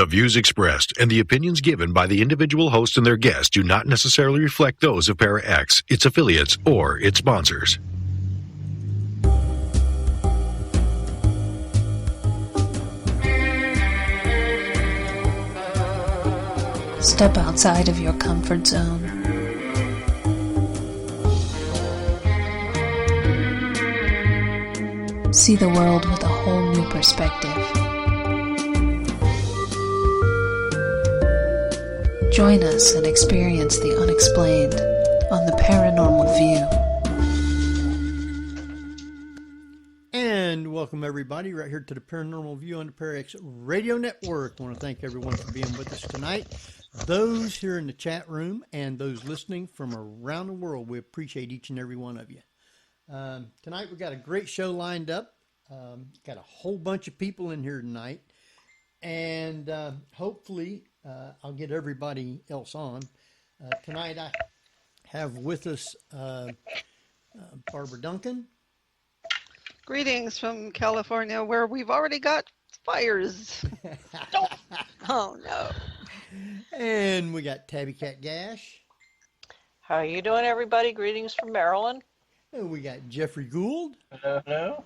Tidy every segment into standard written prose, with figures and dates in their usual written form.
The views expressed and the opinions given by the individual host and their guests do not necessarily reflect those of Para-X, its affiliates, or its sponsors. Step outside of your comfort zone. See the world with a whole new perspective. Join us and experience the unexplained on the Paranormal View. And welcome everybody right here to the Paranormal View on the Parax Radio Network. I want to thank everyone for being with us tonight. Those here in the chat room and those listening from around the world, we appreciate each and every one of you. Tonight we got a great show lined up. Got a whole bunch of people in here tonight. And hopefully I'll get everybody else on. Tonight I have with us Barbara Duncan. Greetings from California, where we've already got fires. Oh, no. And we got Tabby Cat Gash. How are you doing, everybody? Greetings from Maryland. And we got Jeffrey Gould. Hello.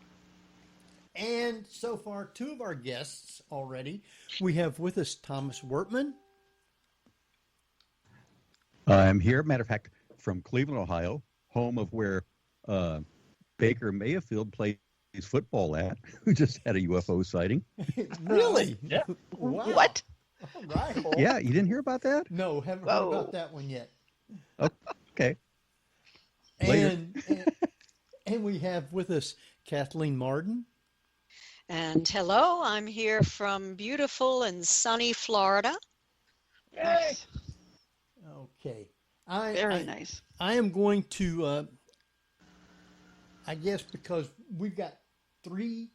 And so far, two of our guests already. We have with us Thomas Wertman. I'm here, matter of fact, from Cleveland, Ohio, home of where Baker Mayfield plays football at, who just had a UFO sighting. Really? Yeah. Wow. What? All right. Yeah, you didn't hear about that? No, haven't heard about that one yet. Okay. Later. And we have with us Kathleen Marden. And hello, I'm here from beautiful and sunny Florida. Nice. Okay. Very nice. I am going to, I guess because we've got three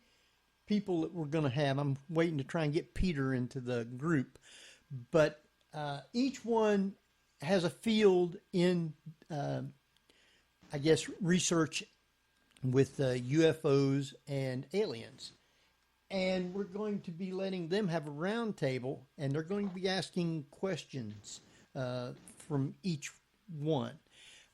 people that we're going to have. I'm waiting to try and get Peter into the group. But each one has a field in, I guess, research with UFOs and aliens. And we're going to be letting them have a round table, and they're going to be asking questions from each one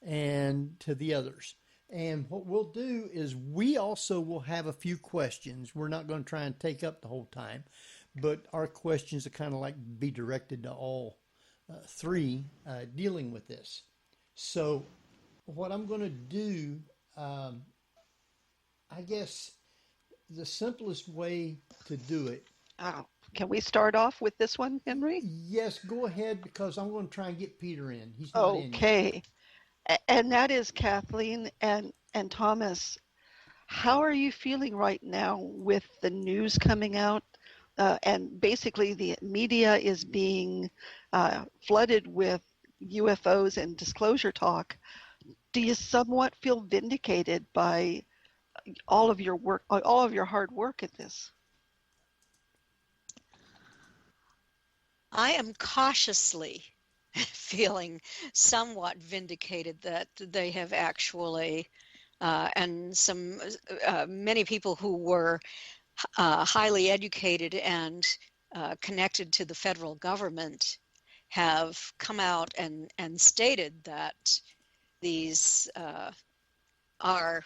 and to the others. And what we'll do is we also will have a few questions. We're not going to try and take up the whole time, but our questions are kind of like be directed to all three dealing with this. So what I'm going to do, I guess the simplest way to do it. Can we start off with this one, Henry? Yes, go ahead, because I'm going to try and get Peter in. He's not in yet. Okay. And that is Kathleen and Thomas. How are you feeling right now with the news coming out? And basically the media is being flooded with UFOs and disclosure talk. Do you somewhat feel vindicated by all of your work, all of your hard work at this? I am cautiously feeling somewhat vindicated that they have actually, and many people who were highly educated and connected to the federal government have come out and stated that these are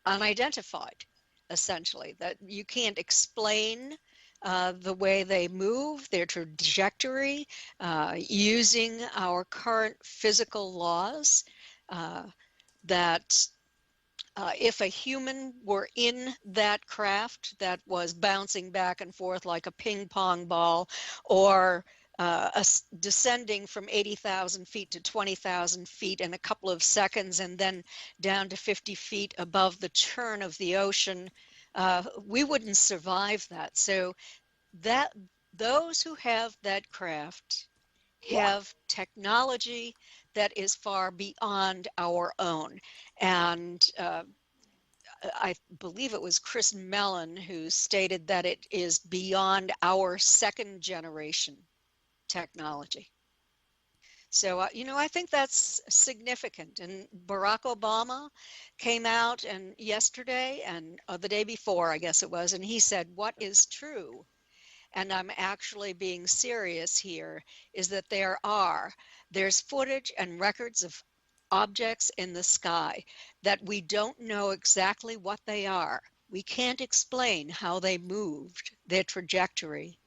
unidentified, essentially, that you can't explain the way they move, their trajectory, using our current physical laws, that if a human were in that craft that was bouncing back and forth like a ping pong ball, or descending from 80,000 feet to 20,000 feet in a couple of seconds and then down to 50 feet above the churn of the ocean, we wouldn't survive that. So that those who have that craft have technology that is far beyond our own. And I believe it was Chris Mellon who stated that it is beyond our second generation technology. So, I think that's significant. And Barack Obama came out yesterday and the day before, I guess it was, and he said, what is true? and I'm actually being serious here, is that there's footage and records of objects in the sky that we don't know exactly what they are. We can't explain how they moved, their trajectory.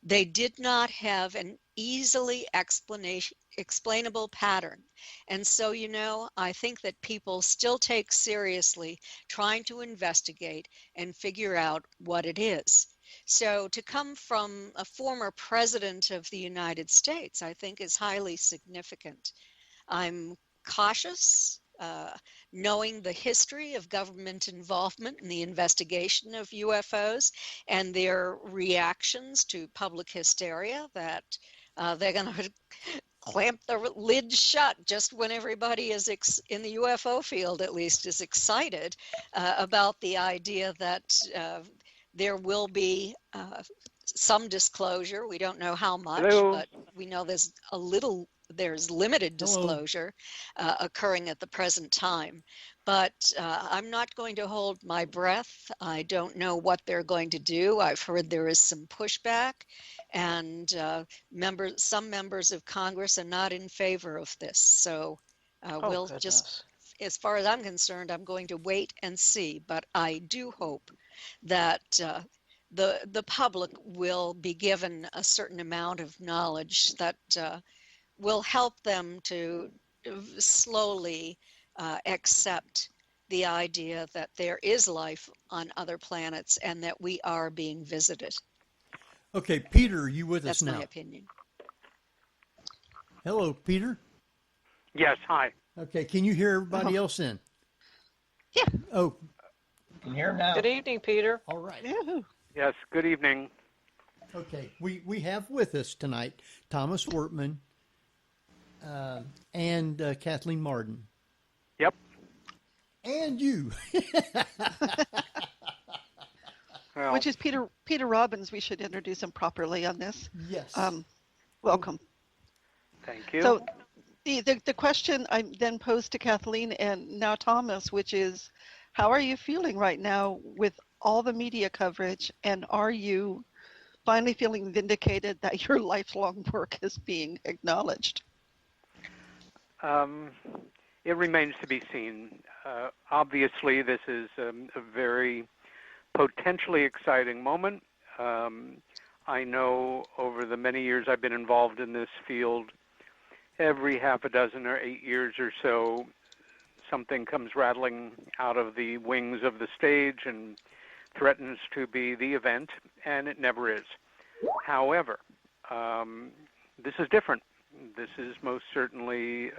They did not have an easily explainable pattern. And so, I think that people still take seriously trying to investigate and figure out what it is. So to come from a former president of the United States, I think is highly significant. I'm cautious, knowing the history of government involvement in the investigation of UFOs and their reactions to public hysteria, that they're going to clamp the lid shut just when everybody is in the UFO field, at least, is excited about the idea that there will be some disclosure. We don't know how much, but we know there's limited disclosure occurring at the present time. But I'm not going to hold my breath. I don't know what they're going to do. I've heard there is some pushback, and some members of Congress are not in favor of this. So we'll just, as far as I'm concerned, I'm going to wait and see. But I do hope that the public will be given a certain amount of knowledge that will help them to slowly accept the idea that there is life on other planets and that we are being visited. Okay, Peter, are you with us now? That's my opinion. Hello, Peter. Yes, hi. Okay, can you hear everybody else in? Yeah. Oh, Can you hear him now? Good evening, Peter. all right. Yes, good evening. Okay, we have with us tonight Thomas Wertman and Kathleen Marden. Yep. And you. Well, Which is Peter Robbins. We should introduce him properly on this. Yes. Welcome. thank you. So the question I then posed to Kathleen and now Thomas, which is, how are you feeling right now with all the media coverage, and are you finally feeling vindicated that your lifelong work is being acknowledged? It remains to be seen. Obviously, this is a very potentially exciting moment. I know over the many years I've been involved in this field, every half a dozen or 8 years or so, something comes rattling out of the wings of the stage and threatens to be the event, and it never is. However, this is different. This is most certainly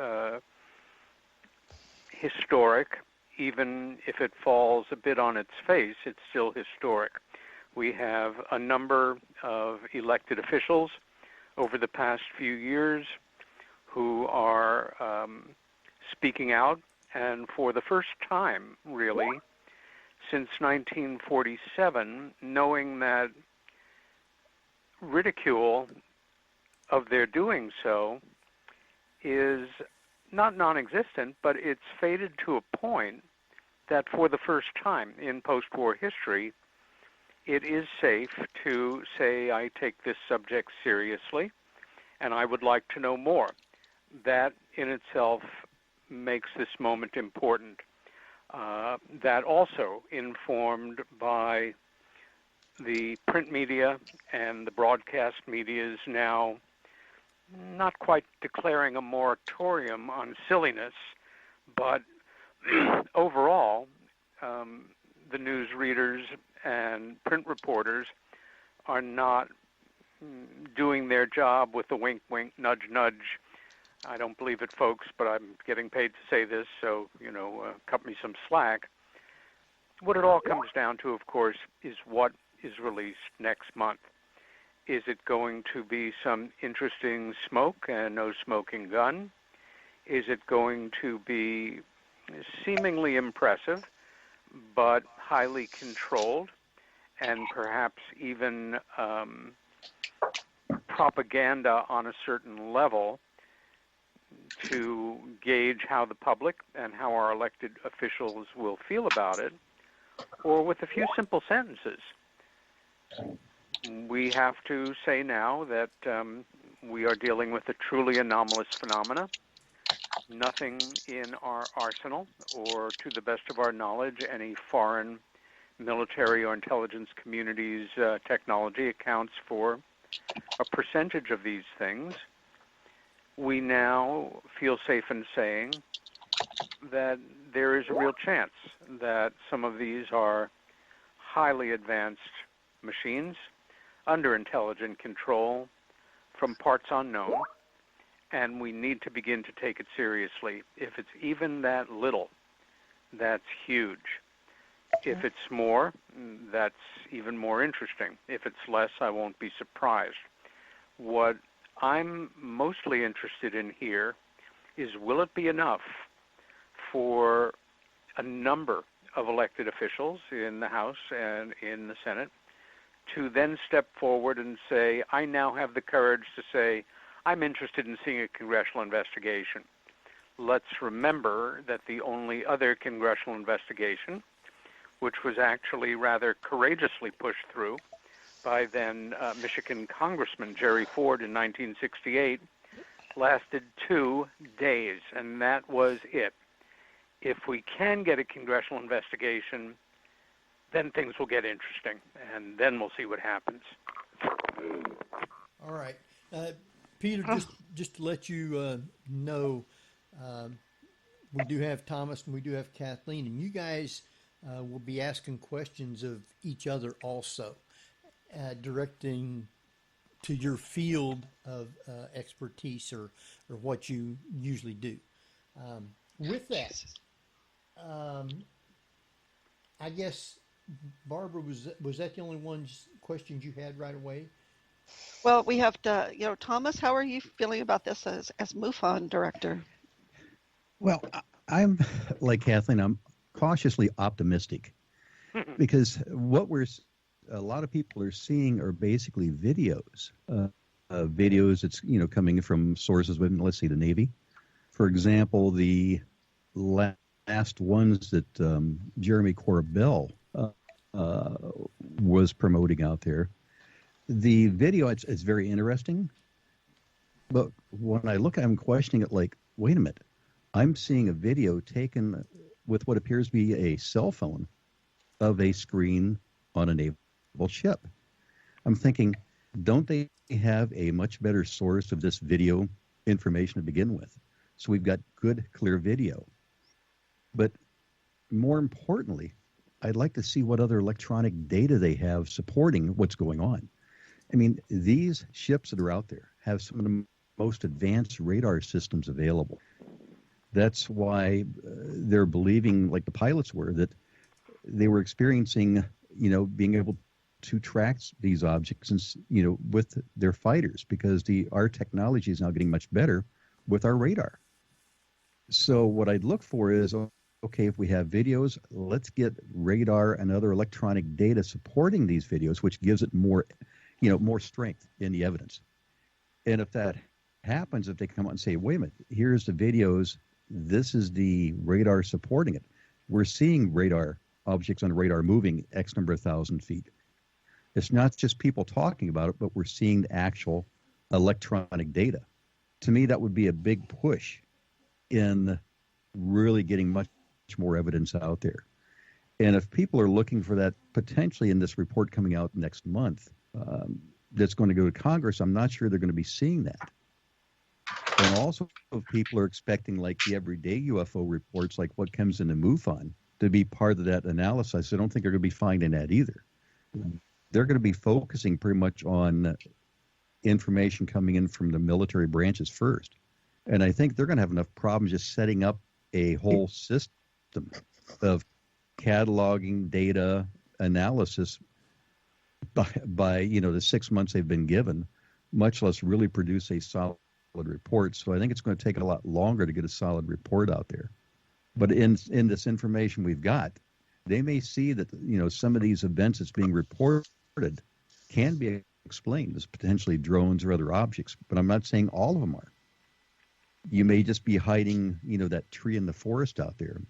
historic. Even if it falls a bit on its face, it's still historic. We have a number of elected officials over the past few years who are speaking out, and for the first time, really, since 1947, knowing that ridicule of their doing so is not non-existent, but it's faded to a point that for the first time in post-war history, it is safe to say, I take this subject seriously, and I would like to know more. That in itself makes this moment important. That also informed by the print media and the broadcast media is now not quite declaring a moratorium on silliness, but overall, the news readers and print reporters are not doing their job with the wink, wink, nudge, nudge. I don't believe it, folks, but I'm getting paid to say this, so, cut me some slack. What it all comes down to, of course, is what is released next month. Is it going to be some interesting smoke and no smoking gun? Is it going to be seemingly impressive, but highly controlled, and perhaps even propaganda on a certain level to gauge how the public and how our elected officials will feel about it, or with a few simple sentences? we have to say now that we are dealing with a truly anomalous phenomena. Nothing in our arsenal, or to the best of our knowledge, any foreign military or intelligence community's technology accounts for a percentage of these things. We now feel safe in saying that there is a real chance that some of these are highly advanced machines under intelligent control from parts unknown, and we need to begin to take it seriously. If it's even that little, that's huge. If it's more, that's even more interesting. If it's less, I won't be surprised. What I'm mostly interested in here is, will it be enough for a number of elected officials in the House and in the Senate to then step forward and say, I now have the courage to say, I'm interested in seeing a congressional investigation. Let's remember that the only other congressional investigation, which was actually rather courageously pushed through by then Michigan Congressman Jerry Ford in 1968, lasted 2 days, and that was it. If we can get a congressional investigation, then things will get interesting, and then we'll see what happens. All right. Peter, just to let you know, we do have Thomas and we do have Kathleen, and you guys will be asking questions of each other also, directing to your field of expertise or what you usually do. With that, I guess, Barbara, was that the only questions you had right away? Well, we have to, Thomas, how are you feeling about this as MUFON director? Well, I'm like Kathleen, I'm cautiously optimistic because what a lot of people are seeing are basically videos. Videos that's, coming from sources within, let's say, the Navy. For example, the last ones that Jeremy Corbell was promoting out there, the video, it's very interesting. But when I look at it, I'm questioning it like, wait a minute. I'm seeing a video taken with what appears to be a cell phone of a screen on a naval ship. I'm thinking, don't they have a much better source of this video information to begin with? So we've got good, clear video. But more importantly, I'd like to see what other electronic data they have supporting what's going on. I mean, these ships that are out there have some of the most advanced radar systems available. That's why they're believing, like the pilots were, that they were experiencing, being able to track these objects, and, with their fighters, because our technology is now getting much better with our radar. So what I'd look for is, okay, if we have videos, let's get radar and other electronic data supporting these videos, which gives it more, more strength in the evidence. And if that happens, if they come out and say, wait a minute, here's the videos, this is the radar supporting it. We're seeing radar objects on radar moving X number of 1,000 feet. It's not just people talking about it, but we're seeing the actual electronic data. To me, that would be a big push in really getting much more evidence out there. And if people are looking for that potentially in this report coming out next month, that's going to go to Congress, I'm not sure they're going to be seeing that. And also, if people are expecting like the everyday UFO reports, like what comes in the MUFON, to be part of that analysis, I don't think they're going to be finding that either. They're going to be focusing pretty much on information coming in from the military branches first. And I think they're going to have enough problems just setting up a whole system of cataloging data analysis by the 6 months they've been given, much less really produce a solid report. So I think it's going to take a lot longer to get a solid report out there. But in this information we've got, they may see that some of these events that's being reported can be explained as potentially drones or other objects. But I'm not saying all of them are. You may just be hiding, that tree in the forest out there,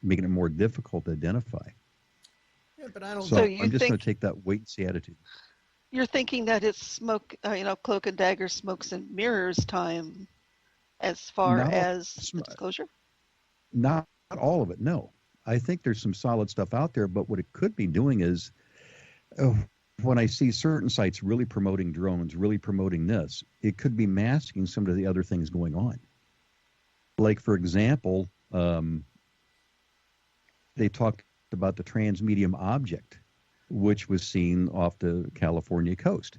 making it more difficult to identify. Yeah, but I don't. So I'm just going to take that wait and see attitude. You're thinking that it's smoke, cloak and dagger, smokes and mirrors time as far Not all, as the disclosure? not all of it, no. I think there's some solid stuff out there, but what it could be doing is when I see certain sites really promoting drones, really promoting this, it could be masking some of the other things going on. Like, for example, they talked about the transmedium object, which was seen off the California coast.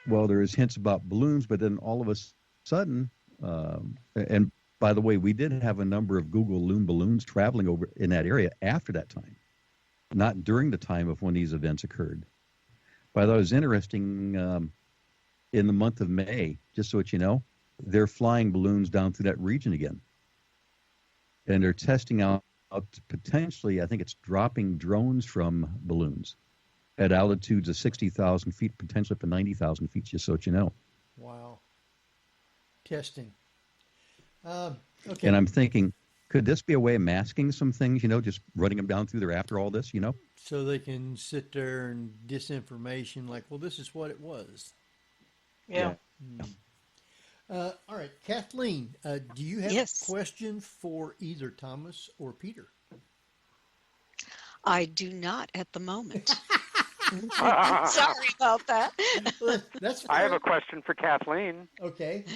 Well, there's hints about balloons, but then all of a sudden, and by the way, we did have a number of Google Loon balloons traveling over in that area after that time, not during the time of when these events occurred. But I thought it was interesting, in the month of May, just so that you know, they're flying balloons down through that region again. And they're testing out potentially, I think it's dropping drones from balloons at altitudes of 60,000 feet, potentially up to 90,000 feet, just so that you know. Wow. Testing. Okay. And I'm thinking, could this be a way of masking some things, just running them down through there after all this, So they can sit there and disinformation like, well, this is what it was. Yeah. All right, Kathleen, do you have Yes. a question for either Thomas or Peter? I do not at the moment. Sorry about that. Well, that's fair. I have a question for Kathleen. Okay.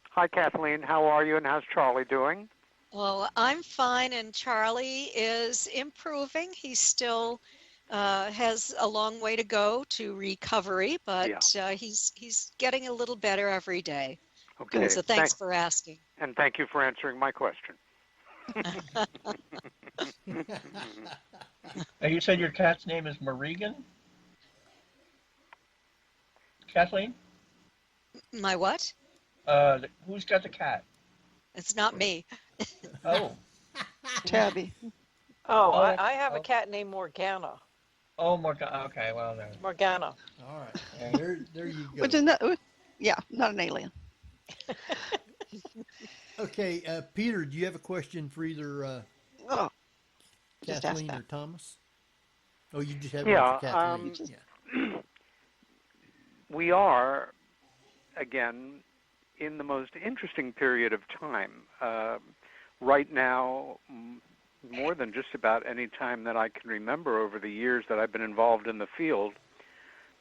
Hi, Kathleen. How are you, and how's Charlie doing? Well, I'm fine, and Charlie is improving. He still has a long way to go to recovery, but he's getting a little better every day. Okay. So thanks for asking. And thank you for answering my question. You said your cat's name is Marigan? Kathleen? My what? Who's got the cat? It's not me. Oh. Tabby. Oh, I have a cat named Morgana. Oh, Morgana. Okay, well, there. Morgana. All right. There you go. Which is not an alien. Okay, Peter, do you have a question for either just Kathleen ask or that. Thomas? Oh, you just have Yeah, one for Kathleen. We are, again, in the most interesting period of time. Right now, more than just about any time that I can remember over the years that I've been involved in the field,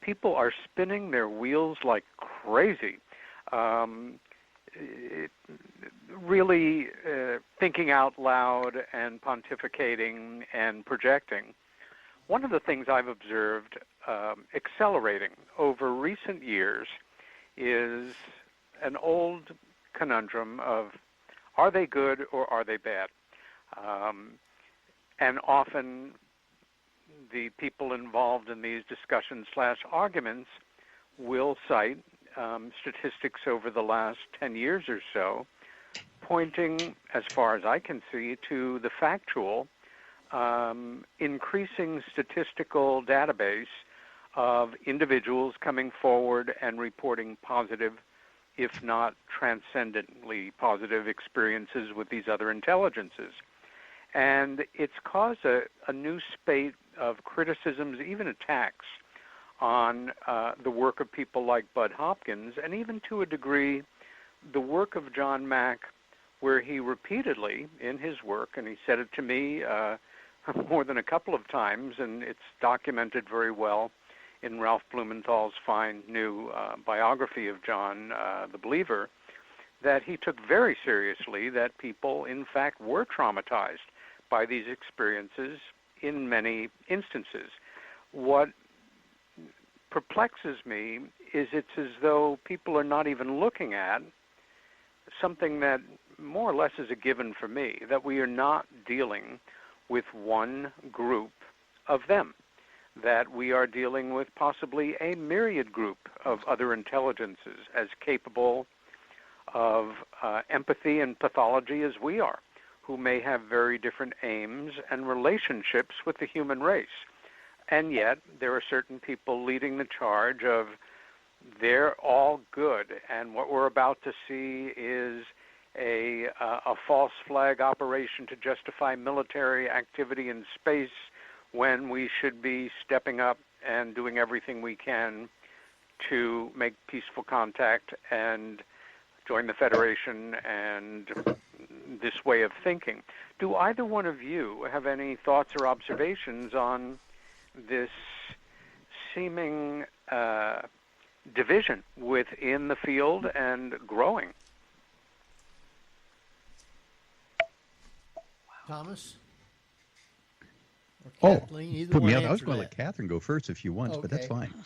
people are spinning their wheels like crazy. Really thinking out loud and pontificating and projecting. One of the things I've observed accelerating over recent years is an old conundrum of, are they good or are they bad? And often the people involved in these discussions/arguments will cite statistics over the last 10 years or so, pointing, as far as I can see, to the factual increasing statistical database of individuals coming forward and reporting positive, if not transcendently positive, experiences with these other intelligences. And it's caused a new spate of criticisms, even attacks, on the work of people like Bud Hopkins, and even to a degree the work of John Mack, where he repeatedly in his work, and he said it to me more than a couple of times, and it's documented very well in Ralph Blumenthal's fine new biography of John the Believer, that he took very seriously that people, in fact, were traumatized by these experiences in many instances. What perplexes me is it's as though people are not even looking at something that more or less is a given for me, that we are not dealing with one group of them, that we are dealing with possibly a myriad group of other intelligences as capable of empathy and pathology as we are, who may have very different aims and relationships with the human race. And yet there are certain people leading the charge of they're all good, and what we're about to see is a false flag operation to justify military activity in space when we should be stepping up and doing everything we can to make peaceful contact and join the Federation and this way of thinking. Do either one of you have any thoughts or observations on this seeming division within the field and growing? Thomas? Or Kathleen, either put one me out. I was answer going to that. let Catherine go first if she wants, but that's Okay. fine.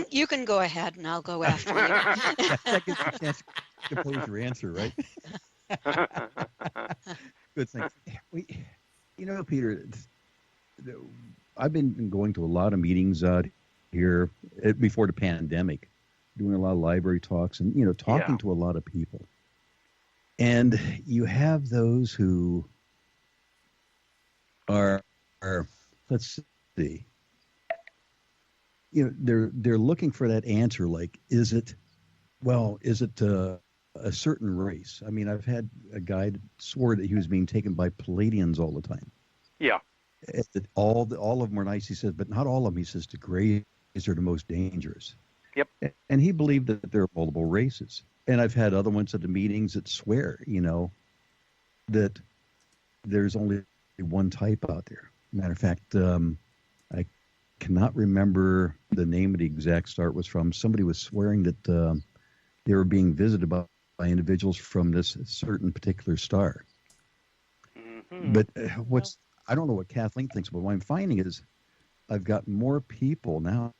You can go ahead, and I'll go after you. That gives you a chance to compose your answer, right? Good thing. Peter, I've been going to a lot of meetings out here before the pandemic, doing a lot of library talks and, talking to a lot of people. And you have those who are let's see, they're looking for that answer. Like, is it a certain race? I mean, I've had a guy that swore that he was being taken by Palladians all the time. Yeah. That all of them are nice, he says, but not all of them. He says the Greys are the most dangerous. Yep. And he believed that there are multiple races. And I've had other ones at the meetings that swear, that there's only one type out there. Matter of fact, I cannot remember the name of the exact star it was from. Somebody was swearing that they were being visited by individuals from this certain particular star. Mm-hmm. But I don't know what Kathleen thinks, but what I'm finding is I've got more people now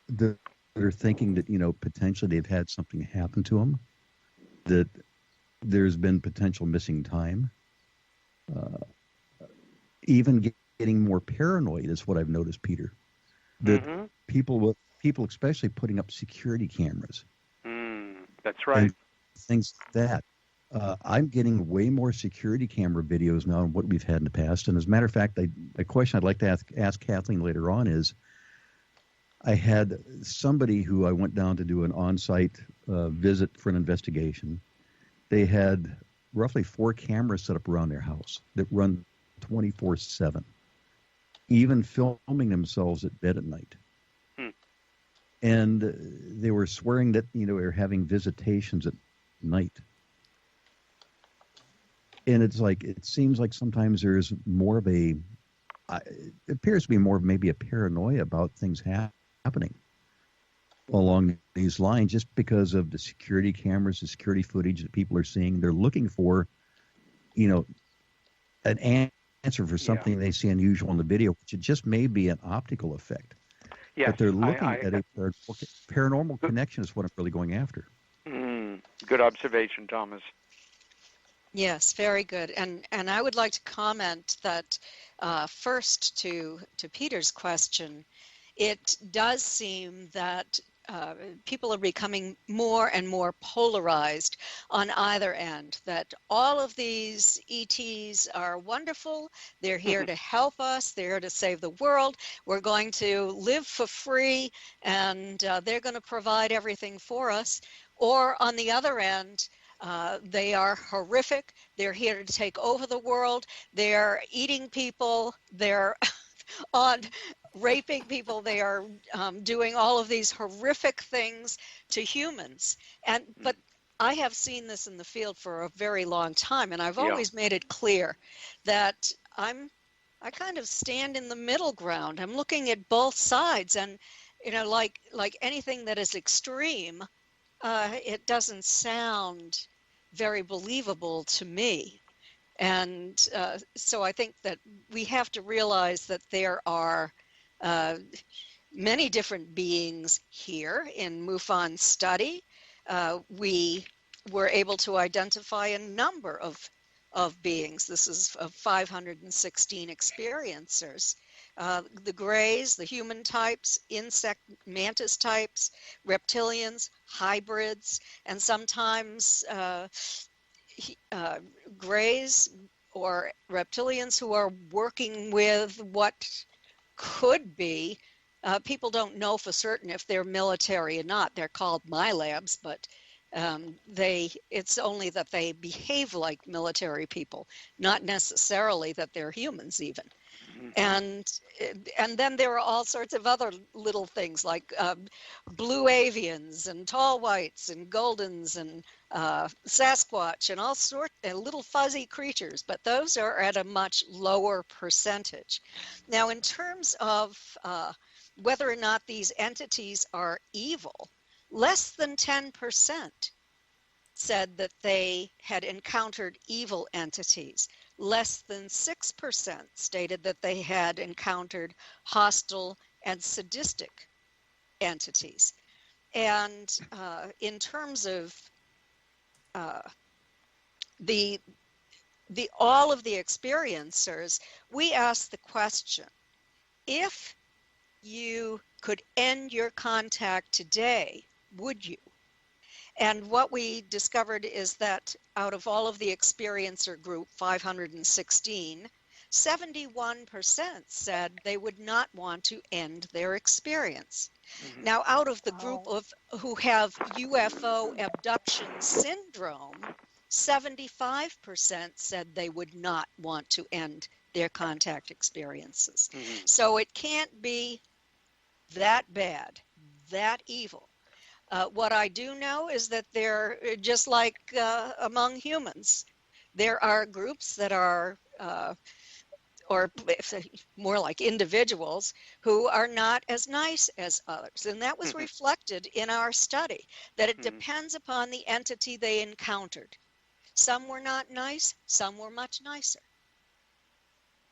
that are thinking that, potentially they've had something happen to them, that there's been potential missing time. Even getting more paranoid is what I've noticed, Peter. That people especially putting up security cameras. That's right. And things like that. I'm getting way more security camera videos now than what we've had in the past. And as a matter of fact, a question I'd like to ask Kathleen later on is, I had somebody who I went down to do an on-site visit for an investigation. They had roughly 4 cameras set up around their house that run 24/7, even filming themselves at bed at night. And they were swearing that, they're having visitations at night. And it's like, it seems like sometimes there's more of it appears to be more of maybe a paranoia about things happening along these lines, just because of the security cameras, the security footage that people are seeing. They're looking for, an answer for something they see unusual in the video, which it just may be an optical effect. Yes, but they're looking at a paranormal connection is what I'm really going after. Good observation, Thomas. Yes, very good. And I would like to comment that first to Peter's question, it does seem that people are becoming more and more polarized on either end, that all of these ETs are wonderful, they're here to help us, they're here to save the world, we're going to live for free, and they're going to provide everything for us. Or on the other end, they are horrific, they're here to take over the world, they're eating people, they're on raping people, they are doing all of these horrific things to humans. But I have seen this in the field for a very long time, and I've always made it clear that I kind of stand in the middle ground. I'm looking at both sides, and like anything that is extreme, it doesn't sound very believable to me. And so I think that we have to realize that there are many different beings here in MUFON's study. We were able to identify a number of beings. This is of 516 experiencers. The Greys, the human types, insect mantis types, reptilians, hybrids, and sometimes Greys or reptilians who are working with what could be, people don't know for certain if they're military or not. They're called MILABs, but it's only that they behave like military people, not necessarily that they're humans even. And then there are all sorts of other little things like blue avians and tall whites and goldens and Sasquatch and all sorts of little fuzzy creatures, but those are at a much lower percentage. Now, in terms of whether or not these entities are evil, less than 10% said that they had encountered evil entities. Less than 6% stated that they had encountered hostile and sadistic entities. And in terms of all of the experiencers, we asked the question, if you could end your contact today, would you? And what we discovered is that out of all of the experiencer group, 516, 71% said they would not want to end their experience. Now, out of the group of who have UFO abduction syndrome, 75% said they would not want to end their contact experiences. So it can't be that bad, that evil. What I do know is that they're just like among humans. There are groups that are, or more like individuals, who are not as nice as others. And that was reflected in our study, that it depends upon the entity they encountered. Some were not nice, some were much nicer.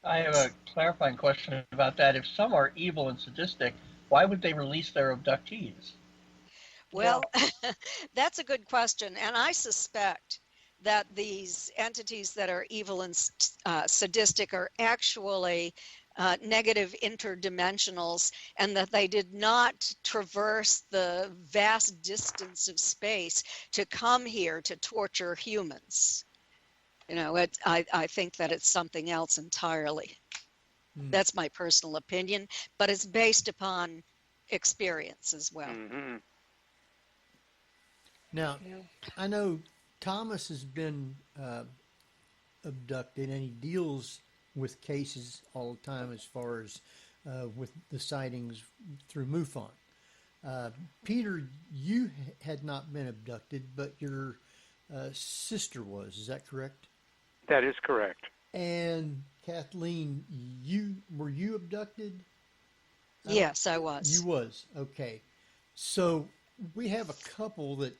I have a clarifying question about that. If some are evil and sadistic, why would they release their abductees? Well, that's a good question. And I suspect that these entities that are evil and sadistic are actually negative interdimensionals, and that they did not traverse the vast distance of space to come here to torture humans. You know, I think that it's something else entirely. That's my personal opinion, but it's based upon experience as well. Now, I know Thomas has been abducted, and he deals with cases all the time as far as with the sightings through MUFON. Peter, you had not been abducted, but your sister was. Is that correct? That is correct. And Kathleen, were you abducted? Yes, I was. You was. Okay. So we have a couple that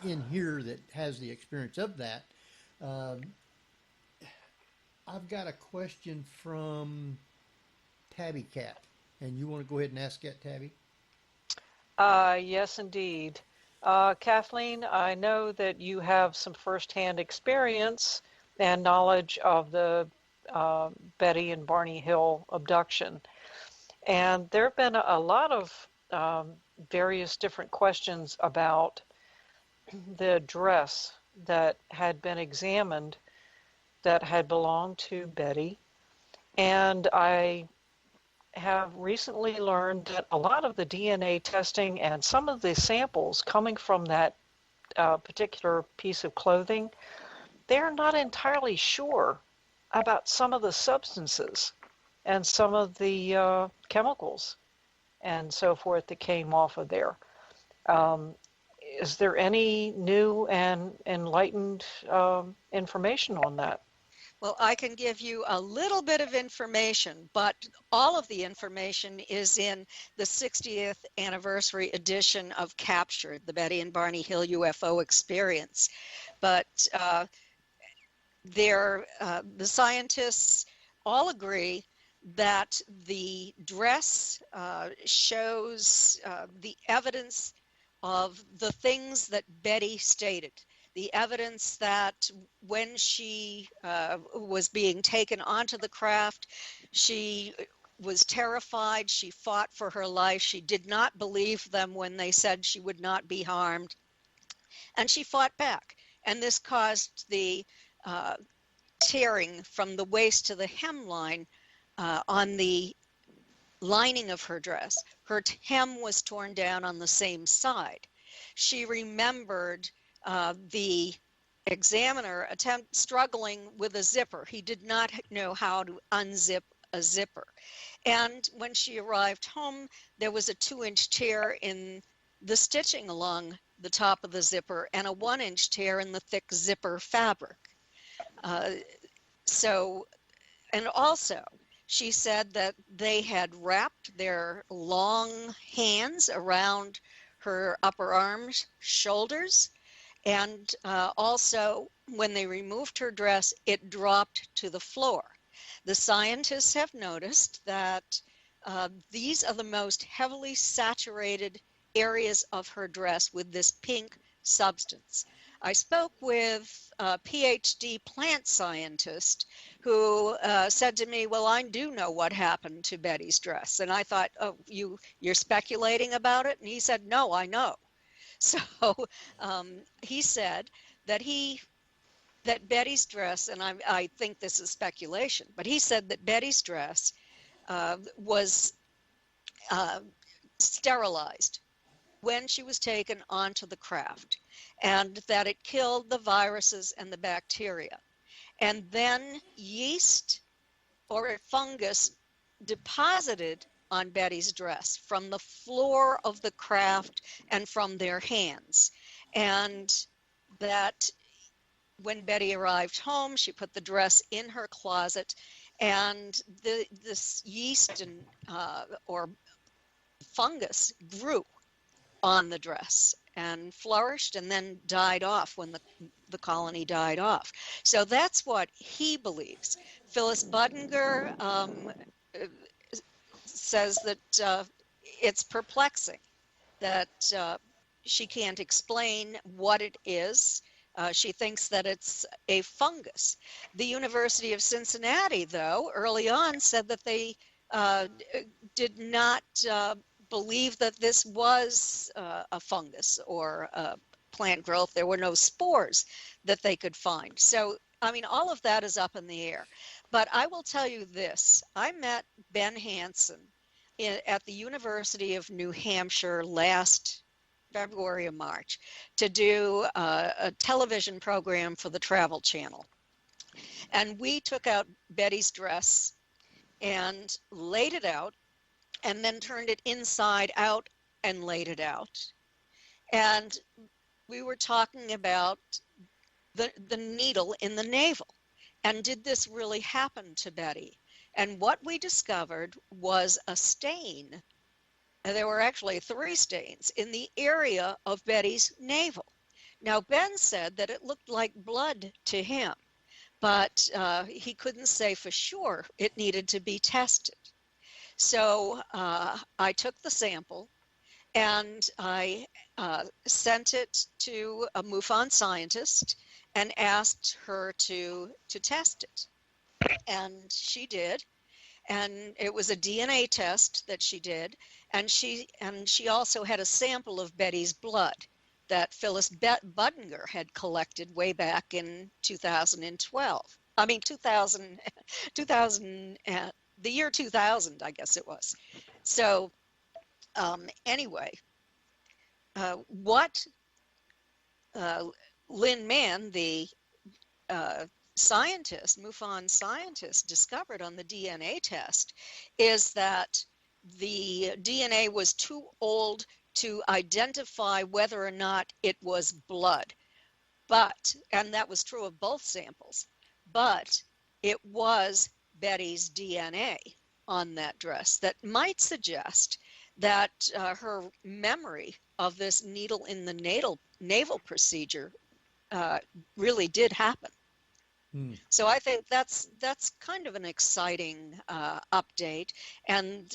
in here that has the experience of that. I've got a question from Tabby Cat, and you want to go ahead and ask that, Tabby? Yes, indeed. Kathleen, I know that you have some firsthand experience and knowledge of the Betty and Barney Hill abduction. And there have been a lot of various different questions about the dress that had been examined that had belonged to Betty. And I have recently learned that a lot of the DNA testing and some of the samples coming from that particular piece of clothing, they're not entirely sure about some of the substances and some of the chemicals and so forth that came off of there. Is there any new and enlightened information on that? Well, I can give you a little bit of information, but all of the information is in the 60th anniversary edition of Captured, the Betty and Barney Hill UFO Experience. But the scientists all agree that the dress shows the evidence of the things that Betty stated. The evidence that when she was being taken onto the craft, she was terrified, she fought for her life, she did not believe them when they said she would not be harmed, and she fought back. And this caused the tearing from the waist to the hemline on the lining of her dress. Her hem was torn down on the same side. She remembered the examiner struggling with a zipper. He did not know how to unzip a zipper. And when she arrived home, there was a 2-inch tear in the stitching along the top of the zipper and a 1-inch tear in the thick zipper fabric. And also, she said that they had wrapped their long hands around her upper arms, shoulders, and also when they removed her dress, it dropped to the floor. The scientists have noticed that these are the most heavily saturated areas of her dress with this pink substance. I spoke with a PhD plant scientist who said to me, well, I do know what happened to Betty's dress. And I thought, oh, you're speculating about it? And he said, no, I know. So he said that that Betty's dress, and I think this is speculation, but he said that Betty's dress was sterilized when she was taken onto the craft, and that it killed the viruses and the bacteria. And then yeast or a fungus deposited on Betty's dress from the floor of the craft and from their hands. And that when Betty arrived home, she put the dress in her closet, and this yeast and or fungus grew on the dress and flourished and then died off when the colony died off. So that's what he believes. Phyllis Budinger says that it's perplexing, that she can't explain what it is. She thinks that it's a fungus. The University of Cincinnati, though, early on said that they did not believe that this was a fungus or a plant growth. There were no spores that they could find. So, I mean, all of that is up in the air. But I will tell you this. I met Ben Hansen at the University of New Hampshire last February or March to do a television program for the Travel Channel. And we took out Betty's dress and laid it out and then turned it inside out and laid it out. And we were talking about the needle in the navel. And did this really happen to Betty? And what we discovered was a stain. And there were actually 3 stains in the area of Betty's navel. Now, Ben said that it looked like blood to him, but he couldn't say for sure. It needed to be tested. So I took the sample and I sent it to a MUFON scientist and asked her to test it. And she did. And it was a DNA test that she did. And she also had a sample of Betty's blood that Phyllis Budinger had collected way back in 2012. I mean, 2000, the year 2000, I guess it was. So anyway, what Lynn Mann, the scientist, MUFON scientist, discovered on the DNA test is that the DNA was too old to identify whether or not it was blood. But, and that was true of both samples, but it was Betty's DNA on that dress that might suggest that her memory of this needle in the navel procedure really did happen. So I think that's kind of an exciting update, and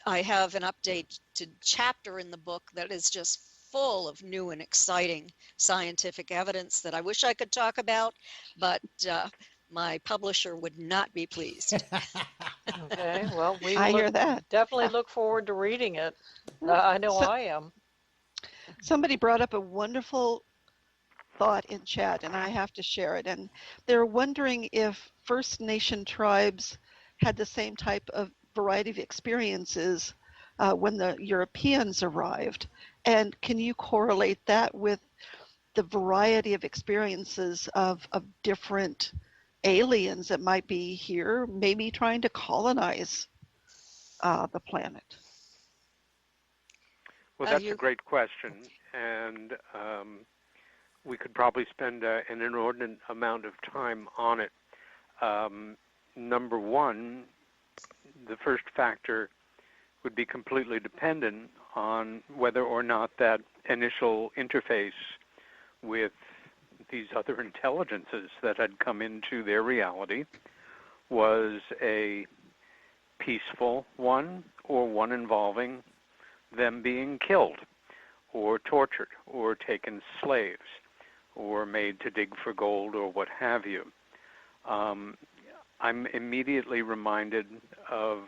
I have an update to chapter in the book that is just full of new and exciting scientific evidence that I wish I could talk about, but my publisher would not be pleased. Okay, well, I hear that. Definitely look forward to reading it. I know I am. Somebody brought up a wonderful thought in chat, and I have to share it. And they're wondering if First Nation tribes had the same type of variety of experiences when the Europeans arrived. And can you correlate that with the variety of experiences of different aliens that might be here, maybe trying to colonize the planet? Well, that's a great question, and we could probably spend an inordinate amount of time on it. Number one, the first factor would be completely dependent on whether or not that initial interface with these other intelligences that had come into their reality was a peaceful one, or one involving them being killed or tortured or taken slaves or made to dig for gold or what have you. I'm immediately reminded of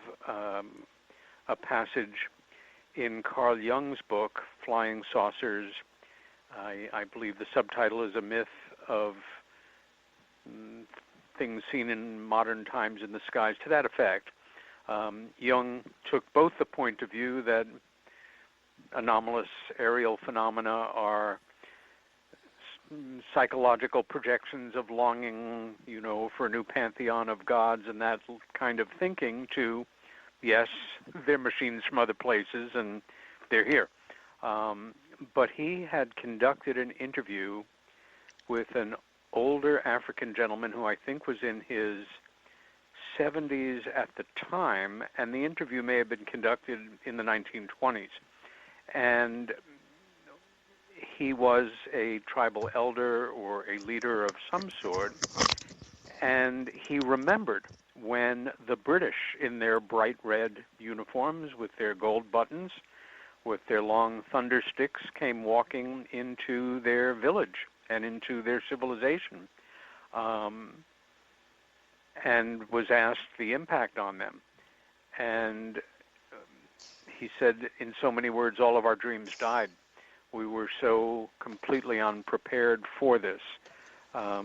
a passage in Carl Jung's book, Flying Saucers. I believe the subtitle is A Myth of Things Seen in Modern Times in the Skies, to that effect. Jung took both the point of view that anomalous aerial phenomena are psychological projections of longing, for a new pantheon of gods and that kind of thinking, to, yes, they're machines from other places and they're here. But he had conducted an interview with an older African gentleman who I think was in his 70s at the time, and the interview may have been conducted in the 1920s. And he was a tribal elder or a leader of some sort, and he remembered when the British, in their bright red uniforms with their gold buttons, with their long thunder sticks, came walking into their village and into their civilization, and was asked the impact on them. And he said, in so many words, all of our dreams died. We were so completely unprepared for this. I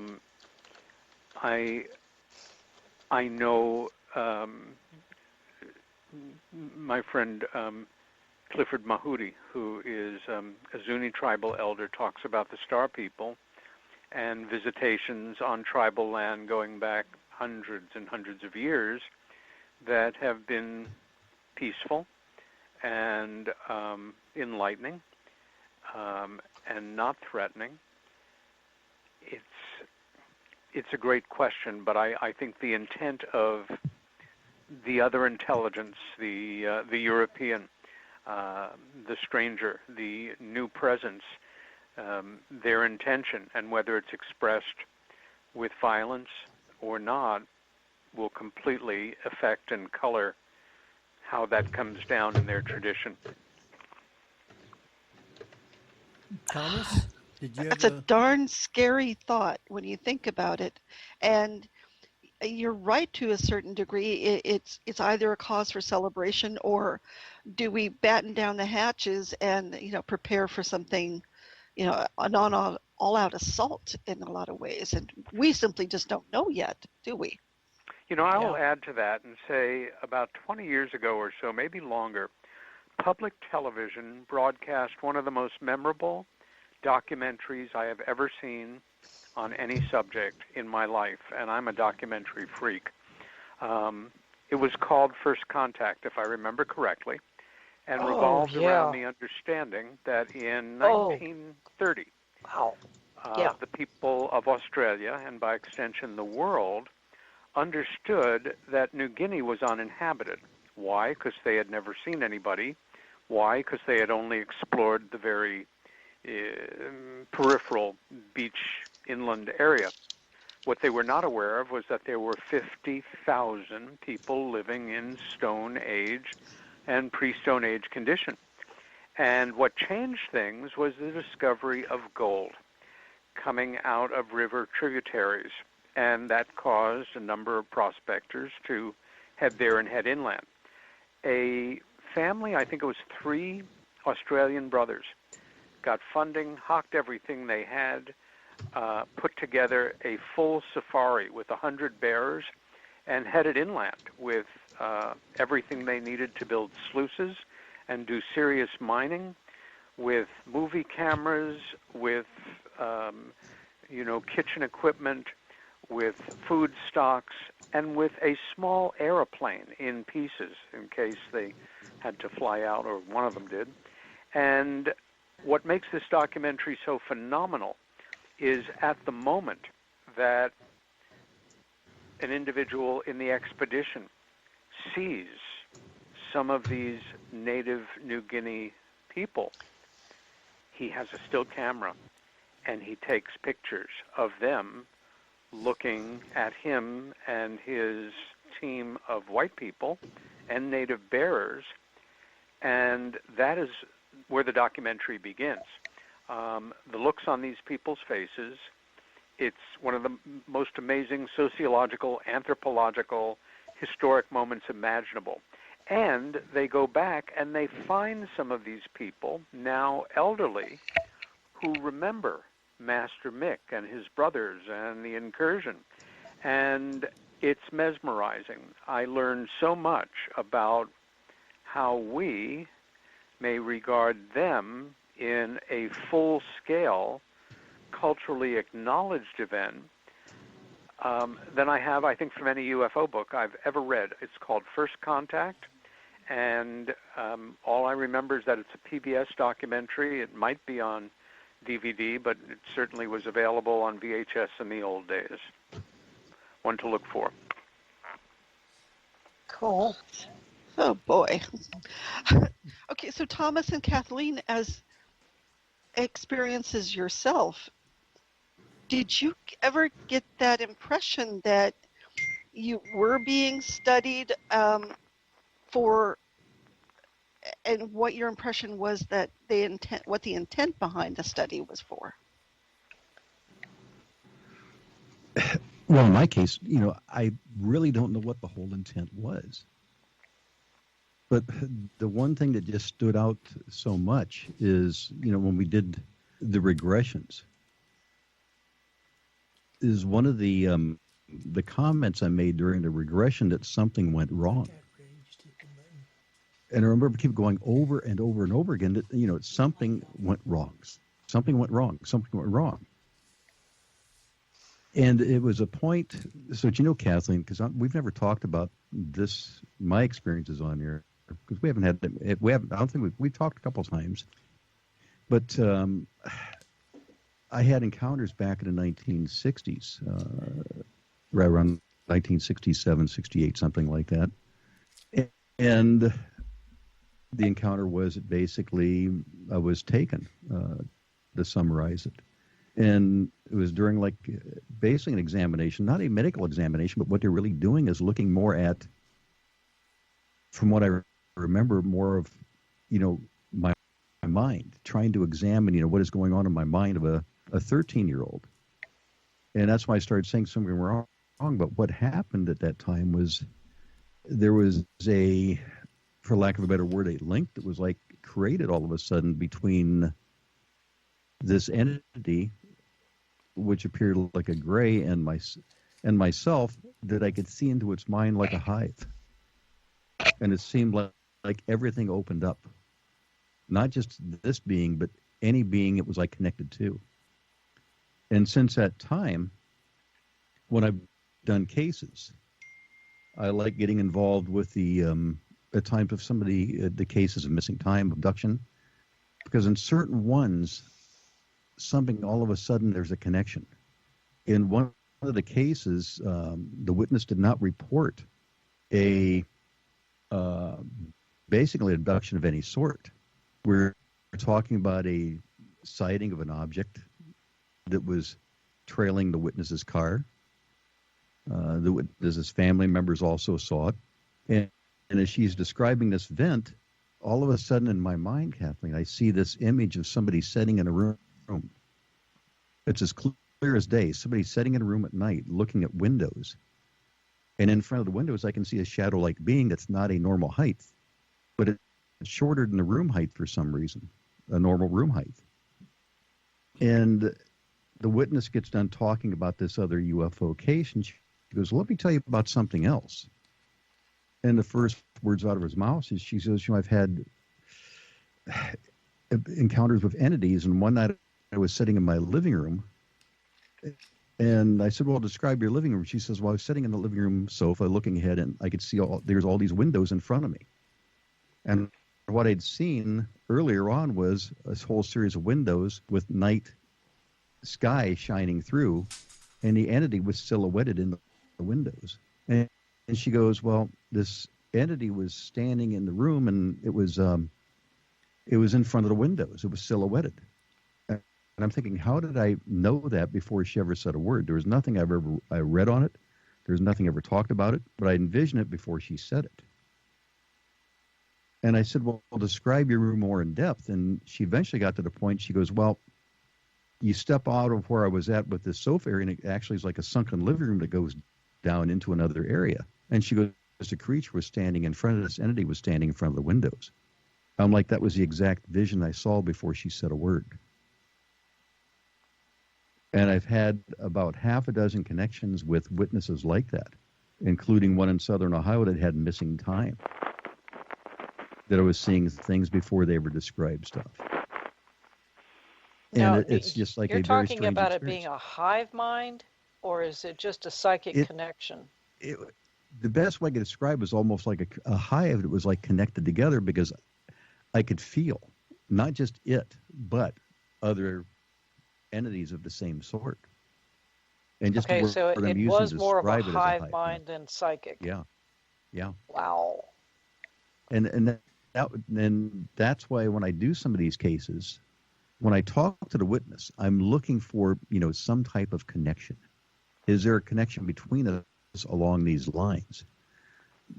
know my friend Clifford Mahudi, who is a Zuni tribal elder, talks about the Star People and visitations on tribal land going back hundreds and hundreds of years that have been peaceful and enlightening and not threatening. It's a great question, but I think the intent of the other intelligence, the European, the stranger, the new presence, their intention, and whether it's expressed with violence or not, will completely affect and color how that comes down in their tradition. Thomas, did you That's a darn scary thought when you think about it. And you're right to a certain degree. It's either a cause for celebration, or do we batten down the hatches and prepare for something, an all-out assault in a lot of ways? And we simply just don't know yet, do we? I will add to that and say about 20 years ago or so, maybe longer, public television broadcast one of the most memorable documentaries I have ever seen on any subject in my life, and I'm a documentary freak. It was called First Contact, if I remember correctly, and revolved around the understanding that in 1930, the people of Australia, and by extension the world, understood that New Guinea was uninhabited. Why? Because they had never seen anybody. Why? Because they had only explored the very peripheral beach inland area. What they were not aware of was that there were 50,000 people living in Stone Age and pre-Stone Age condition. And what changed things was the discovery of gold coming out of river tributaries, and that caused a number of prospectors to head there and head inland. A family, I think it was 3 Australian brothers, got funding, hocked everything they had, put together a full safari with 100 bearers, and headed inland with everything they needed to build sluices and do serious mining, with movie cameras, with kitchen equipment, with food stocks, and with a small airplane in pieces in case they had to fly out, or one of them did. And what makes this documentary so phenomenal is at the moment that an individual in the expedition sees some of these native New Guinea people, he has a still camera and he takes pictures of them looking at him and his team of white people and native bearers, and that is where the documentary begins. The looks on these people's faces, it's one of the most amazing sociological, anthropological, historic moments imaginable. And they go back and they find some of these people, now elderly, who remember Master Mick and his brothers and the incursion. And it's mesmerizing. I learned so much about how we may regard them in a full-scale, culturally acknowledged event than I have, I think, from any UFO book I've ever read. It's called First Contact, and all I remember is that it's a PBS documentary. It might be on DVD, but it certainly was available on VHS in the old days. One to look for. Cool. Oh, boy. Okay, so Thomas and Kathleen, as experiences yourself, did you ever get that impression that you were being studied for, and what your impression was that what the intent behind the study was for? Well, in my case, I really don't know what the whole intent was. But the one thing that just stood out so much is, when we did the regressions, is one of the comments I made during the regression that something went wrong. And I remember keep going over and over and over again that, something went wrong. Something went wrong. Something went wrong. And it was a point, so Kathleen, because we've never talked about this, my experiences on here, because I don't think we've talked a couple of times, but I had encounters back in the 1960s, right around 1967, 68, something like that. And the encounter was basically I was taken, to summarize it. And it was during basically an examination, not a medical examination, but what they're really doing is looking more at, from what I remember, more of, my mind, trying to examine, what is going on in my mind of a 13-year-old. And that's why I started saying something wrong. But what happened at that time was there was for lack of a better word, a link that was created all of a sudden between this entity, which appeared like a gray, and myself, that I could see into its mind like a hive. And it seemed like everything opened up. Not just this being, but any being it was connected to. And since that time, when I've done cases, I like getting involved with at times of some of the cases of missing time, abduction, because in certain ones, something all of a sudden there's a connection. In one of the cases, the witness did not report basically abduction of any sort. We're talking about a sighting of an object that was trailing the witness's car. The witness's family members also saw it. And as she's describing this vent, all of a sudden in my mind, Kathleen, I see this image of somebody sitting in a room. It's as clear as day. Somebody sitting in a room at night looking at windows. And in front of the windows, I can see a shadow-like being that's not a normal height, but it's shorter than the room height for some reason, a normal room height. And the witness gets done talking about this other UFO case, and she goes, let me tell you about something else. And the first words out of his mouth is, she says, I've had encounters with entities, and one night I was sitting in my living room, And I said, well, describe your living room. She says, well, I was sitting in the living room sofa looking ahead, and I could see there's all these windows in front of me. And what I'd seen earlier on was a whole series of windows with night sky shining through, and the entity was silhouetted in the windows. And she goes, well, this entity was standing in the room, and it was in front of the windows. It was silhouetted. And I'm thinking, how did I know that before she ever said a word? There was nothing I read on it. There was nothing ever talked about it, but I envisioned it before she said it. And I said, well, describe your room more in depth. And she eventually got to the point, she goes, well, you step out of where I was at with this sofa area, and it actually is like a sunken living room that goes down into another area. And she goes, the creature was standing in front of this entity, was standing in front of the windows. I'm like, that was the exact vision I saw before she said a word. And I've had about half a dozen connections with witnesses like that, including one in Southern Ohio that had missing time, that I was seeing things before they ever described stuff. Now, And it's just like you're a very talking strange about experience. it being a hive mind, or is it just a psychic connection? The best way I could describe it is almost like a hive that was like connected together, because I could feel not just it, but other entities of the same sort. And just Okay, the so word I'm it using was to more of a describe it as a hive hive mind than psychic. Yeah. Wow. And that's why when I do some of these cases, when I talk to the witness, I'm looking for, some type of connection. Is there a connection between us along these lines?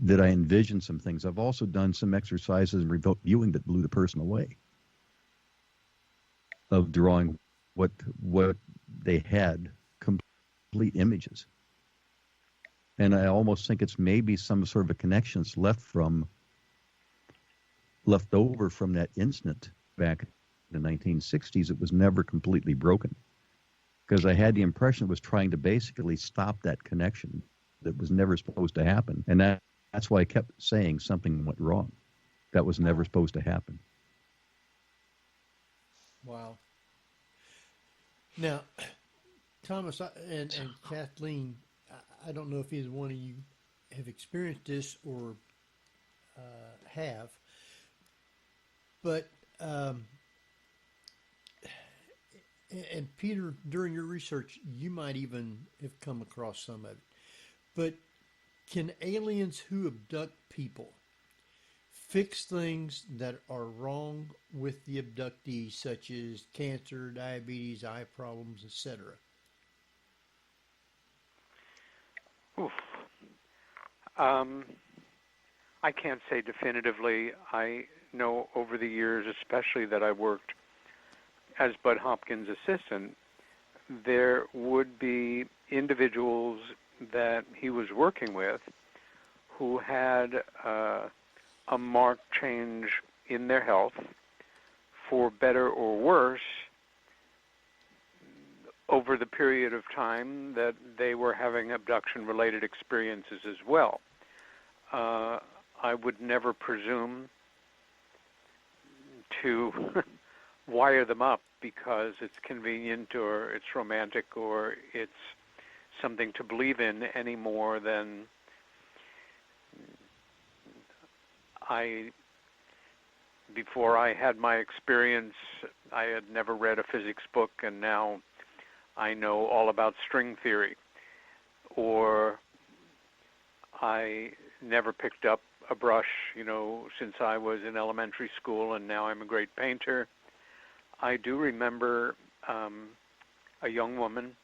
Did I envision some things? I've also done some exercises in remote viewing that blew the person away, of drawing what they had, complete images. And I almost think it's maybe some sort of a connection that's left over from that incident back in the 1960s. It was never completely broken, because I had the impression it was trying to basically stop that connection that was never supposed to happen. And that's why I kept saying something went wrong. That was never supposed to happen. Wow. Now, Thomas and Kathleen, I don't know if either one of you have experienced this or have, but and Peter, during your research, you might even have come across some of it. But can aliens who abduct people fix things that are wrong with the abductee, such as cancer, diabetes, eye problems, etc.? I can't say definitively. I know over the years, especially that I worked as Bud Hopkins' assistant, there would be individuals that he was working with who had a marked change in their health, for better or worse, over the period of time that they were having abduction-related experiences as well. I would never presume to wire them up because it's convenient or it's romantic or it's something to believe in any more than before I had my experience, I had never read a physics book, and now I know all about string theory. Or I never picked up a brush, since I was in elementary school, and now I'm a great painter. I do remember a young woman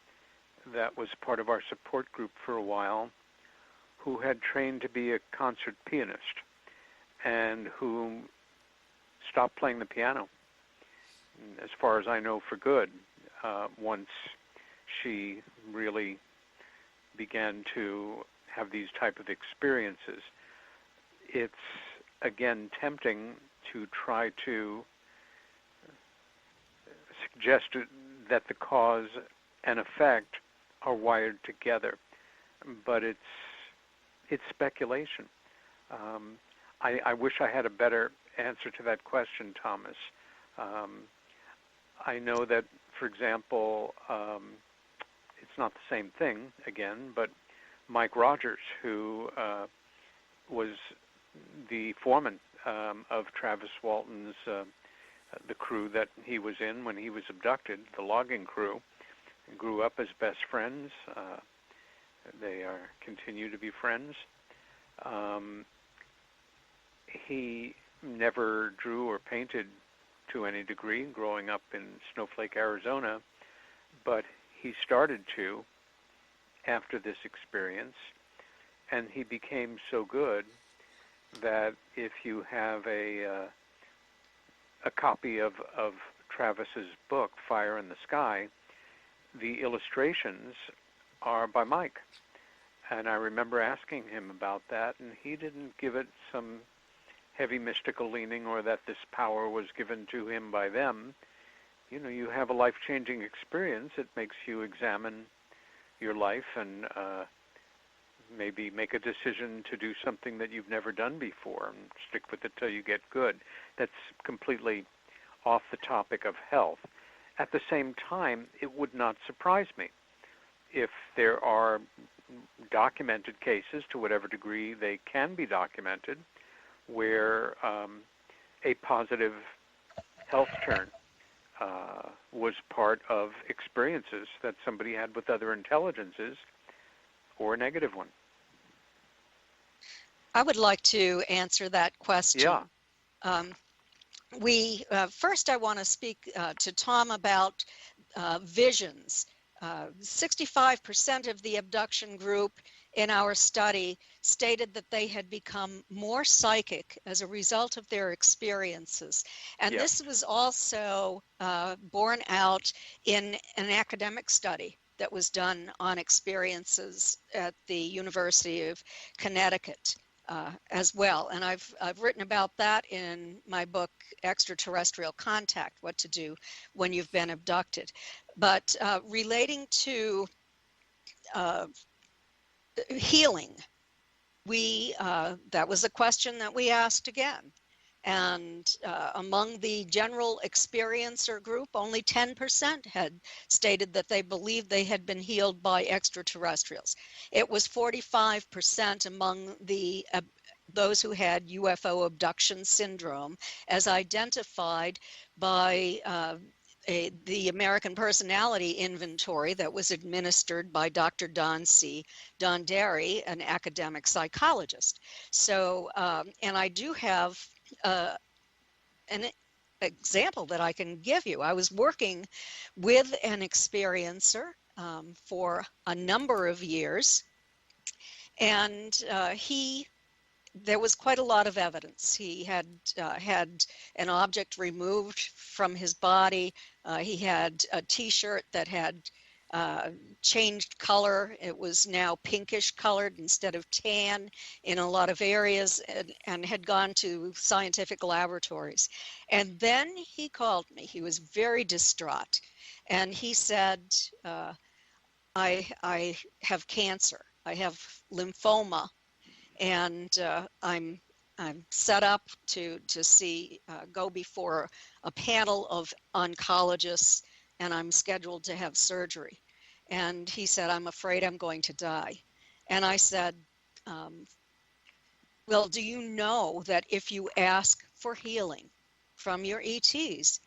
that was part of our support group for a while who had trained to be a concert pianist and who stopped playing the piano, as far as I know, for good, once she really began to have these type of experiences. It's, again, tempting to try to suggest that the cause and effect are wired together, but it's speculation. I wish I had a better answer to that question, Thomas. I know that, for example, it's not the same thing again, but Mike Rogers, who was the foreman of Travis Walton's, the crew that he was in when he was abducted, the logging crew, grew up as best friends. They continue to be friends. He never drew or painted to any degree growing up in Snowflake, Arizona, but he started to after this experience, and he became so good that if you have a copy of Travis's book, Fire in the Sky, the illustrations are by Mike. And I remember asking him about that, and he didn't give it some heavy mystical leaning or that this power was given to him by them. You know, you have a life-changing experience. It makes you examine your life and maybe make a decision to do something that you've never done before and stick with it till you get good. That's completely off the topic of health. At the same time, it would not surprise me if there are documented cases, to whatever degree they can be documented, where a positive health turn was part of experiences that somebody had with other intelligences, or a negative one. I would like to answer that question. Yeah. First I want to speak to Tom about visions. 65% of the abduction group in our study stated that they had become more psychic as a result of their experiences. And this was also borne out in an academic study that was done on experiences at the University of Connecticut as well. And I've written about that in my book, Extraterrestrial Contact, What to Do When You've Been Abducted. But relating to healing, that was a question that we asked again. And among the general experiencer group, only 10% had stated that they believed they had been healed by extraterrestrials. It was 45% among those who had UFO abduction syndrome, as identified by the American Personality Inventory that was administered by Dr. Don C. Donderi, an academic psychologist. So, and I do have an example that I can give you. I was working with an experiencer for a number of years, and there was quite a lot of evidence. He had had an object removed from his body. He had a t-shirt that had changed color. It was now pinkish colored instead of tan in a lot of areas, and had gone to scientific laboratories. And then he called me. He was very distraught. And he said, I have cancer. I have lymphoma. And I'm set up to go before a panel of oncologists, and I'm scheduled to have surgery. And he said, I'm afraid I'm going to die. And I said, well, do you know that if you ask for healing from your ETs,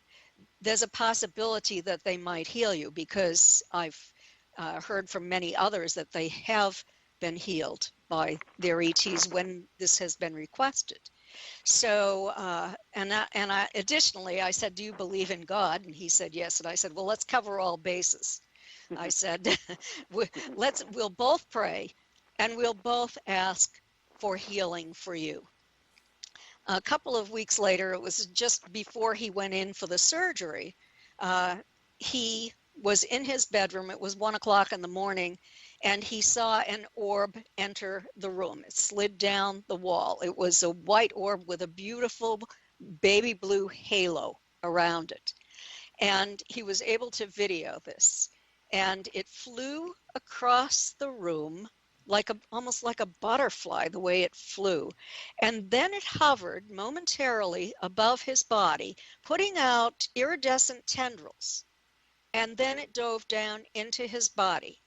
there's a possibility that they might heal you? Because I've heard from many others that they have been healed by their ETs when this has been requested. So, additionally, I said, do you believe in God? And he said, yes. And I said, well, let's cover all bases. I said, we'll both pray and we'll both ask for healing for you. A couple of weeks later, it was just before he went in for the surgery, he was in his bedroom. It was 1 o'clock in the morning, and he saw an orb enter the room. It slid down the wall. It was a white orb with a beautiful baby blue halo around it. And he was able to video this. And it flew across the room almost like a butterfly, the way it flew. And then it hovered momentarily above his body, putting out iridescent tendrils. And then it dove down into his body.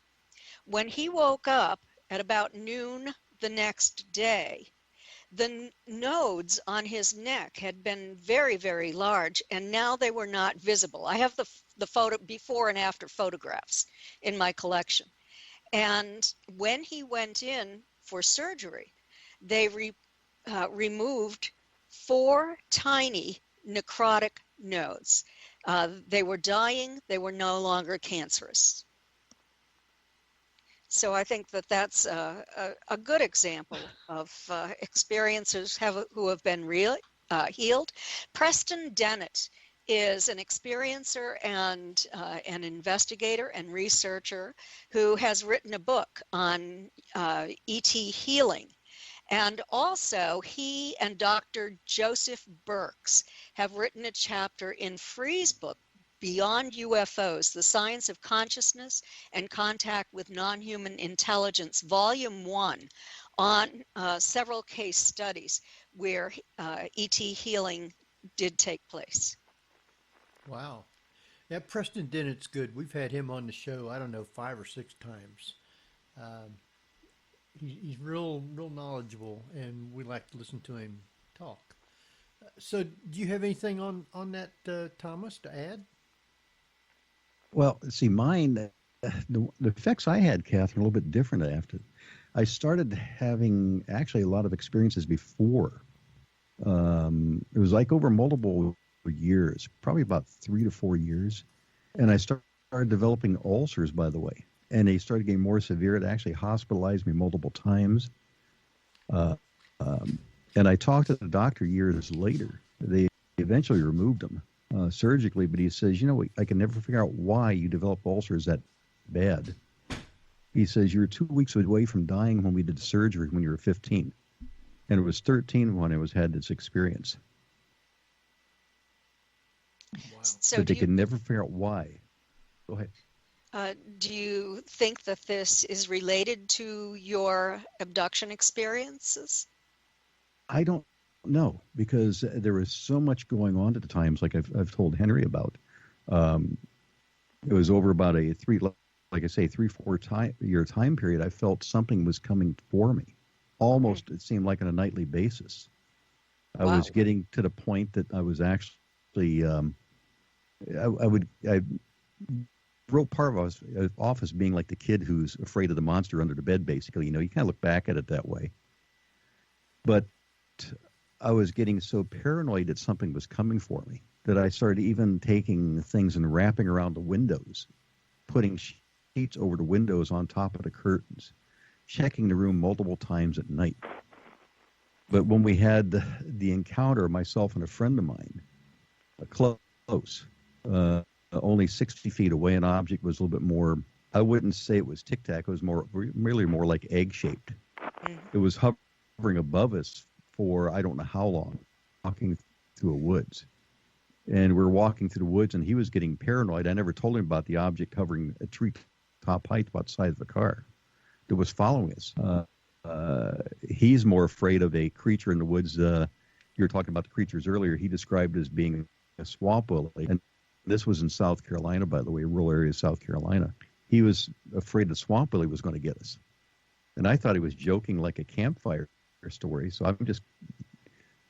When he woke up at about noon the next day, the nodes on his neck had been very, very large, and now they were not visible. I have the photo before and after photographs in my collection. And when he went in for surgery, they removed 4 tiny necrotic nodes. They were dying. They were no longer cancerous. So I think that that's a good example of experiencers who have been healed. Preston Dennett is an experiencer and an investigator and researcher who has written a book on ET healing. And also, he and Dr. Joseph Birks have written a chapter in Free's book, Beyond UFOs, The Science of Consciousness and Contact with Non-Human Intelligence, Volume 1, on several case studies where ET healing did take place. Wow. Yeah, Preston Dennett's good. We've had him on the show, I don't know, 5 or 6 times. He's real knowledgeable, and we like to listen to him talk. So do you have anything on that, Thomas, to add? Well, see, mine, the effects I had, Catherine, a little bit different after. I started having actually a lot of experiences before. It was like over multiple years, probably about 3 to 4 years. And I started developing ulcers, by the way. And they started getting more severe. It actually hospitalized me multiple times. And I talked to the doctor years later. They eventually removed them surgically, but he says, you know, I can never figure out why you develop ulcers that bad. He says, you were 2 weeks away from dying when we did surgery when you were 15. And it was 13 when I had this experience. Wow. So but they could never figure out why. Go ahead. Do you think that this is related to your abduction experiences? I don't know, because there was so much going on at the times, like I've told Henry about. It was over about a 3-4 year time period. I felt something was coming for me. Almost, it seemed like on a nightly basis. I was getting to the point that I was actually, I wrote part of it off as being like the kid who's afraid of the monster under the bed, basically. You know, you kind of look back at it that way. But I was getting so paranoid that something was coming for me that I started even taking things and wrapping around the windows, putting sheets over the windows on top of the curtains, checking the room multiple times at night. But when we had the encounter, myself and a friend of mine, close, only 60 feet away, an object was a little bit more, I wouldn't say it was tic-tac, it was really more like egg-shaped. It was hovering above us for I don't know how long, walking through a woods. And we were walking through the woods, and he was getting paranoid. I never told him about the object hovering at tree-top height about the side of the car that was following us. He's more afraid of a creature in the woods. You were talking about the creatures earlier. He described it as being a swamp willie. And this was in South Carolina, by the way, rural area of South Carolina. He was afraid the swamp willie was going to get us. And I thought he was joking like a campfire story. So I'm just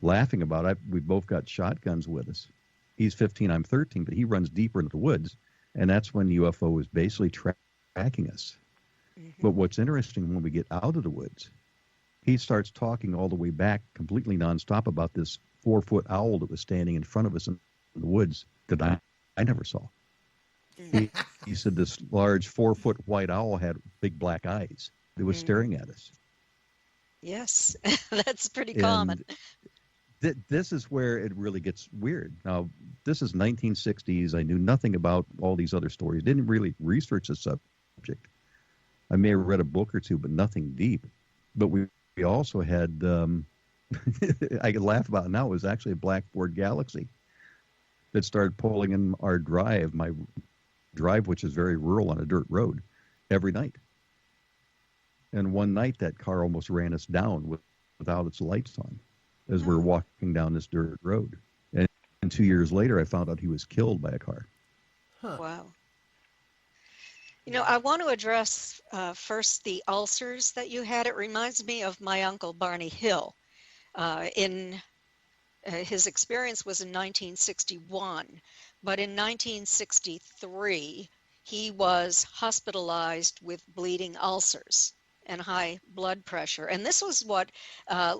laughing about it. We both got shotguns with us. He's 15, I'm 13, but he runs deeper into the woods. And that's when the UFO was basically tracking us. But what's interesting, when we get out of the woods, he starts talking all the way back completely nonstop about this 4-foot owl that was standing in front of us in the woods that I never saw. He said this large 4-foot white owl had big black eyes that was staring at us. Yes, that's pretty common. This is where it really gets weird. Now, this is 1960s. I knew nothing about all these other stories. Didn't really research the subject. I may have read a book or two, but nothing deep. But we also had, I could laugh about it now, it was actually a Blackboard Galaxy that started pulling in our drive, my drive, which is very rural on a dirt road, every night. And one night that car almost ran us down without its lights on as we were walking down this dirt road. And 2 years later, I found out he was killed by a car. Wow. I want to address first the ulcers that you had. It reminds me of my uncle Barney Hill. His experience was in 1961, but in 1963 he was hospitalized with bleeding ulcers and high blood pressure. And this was what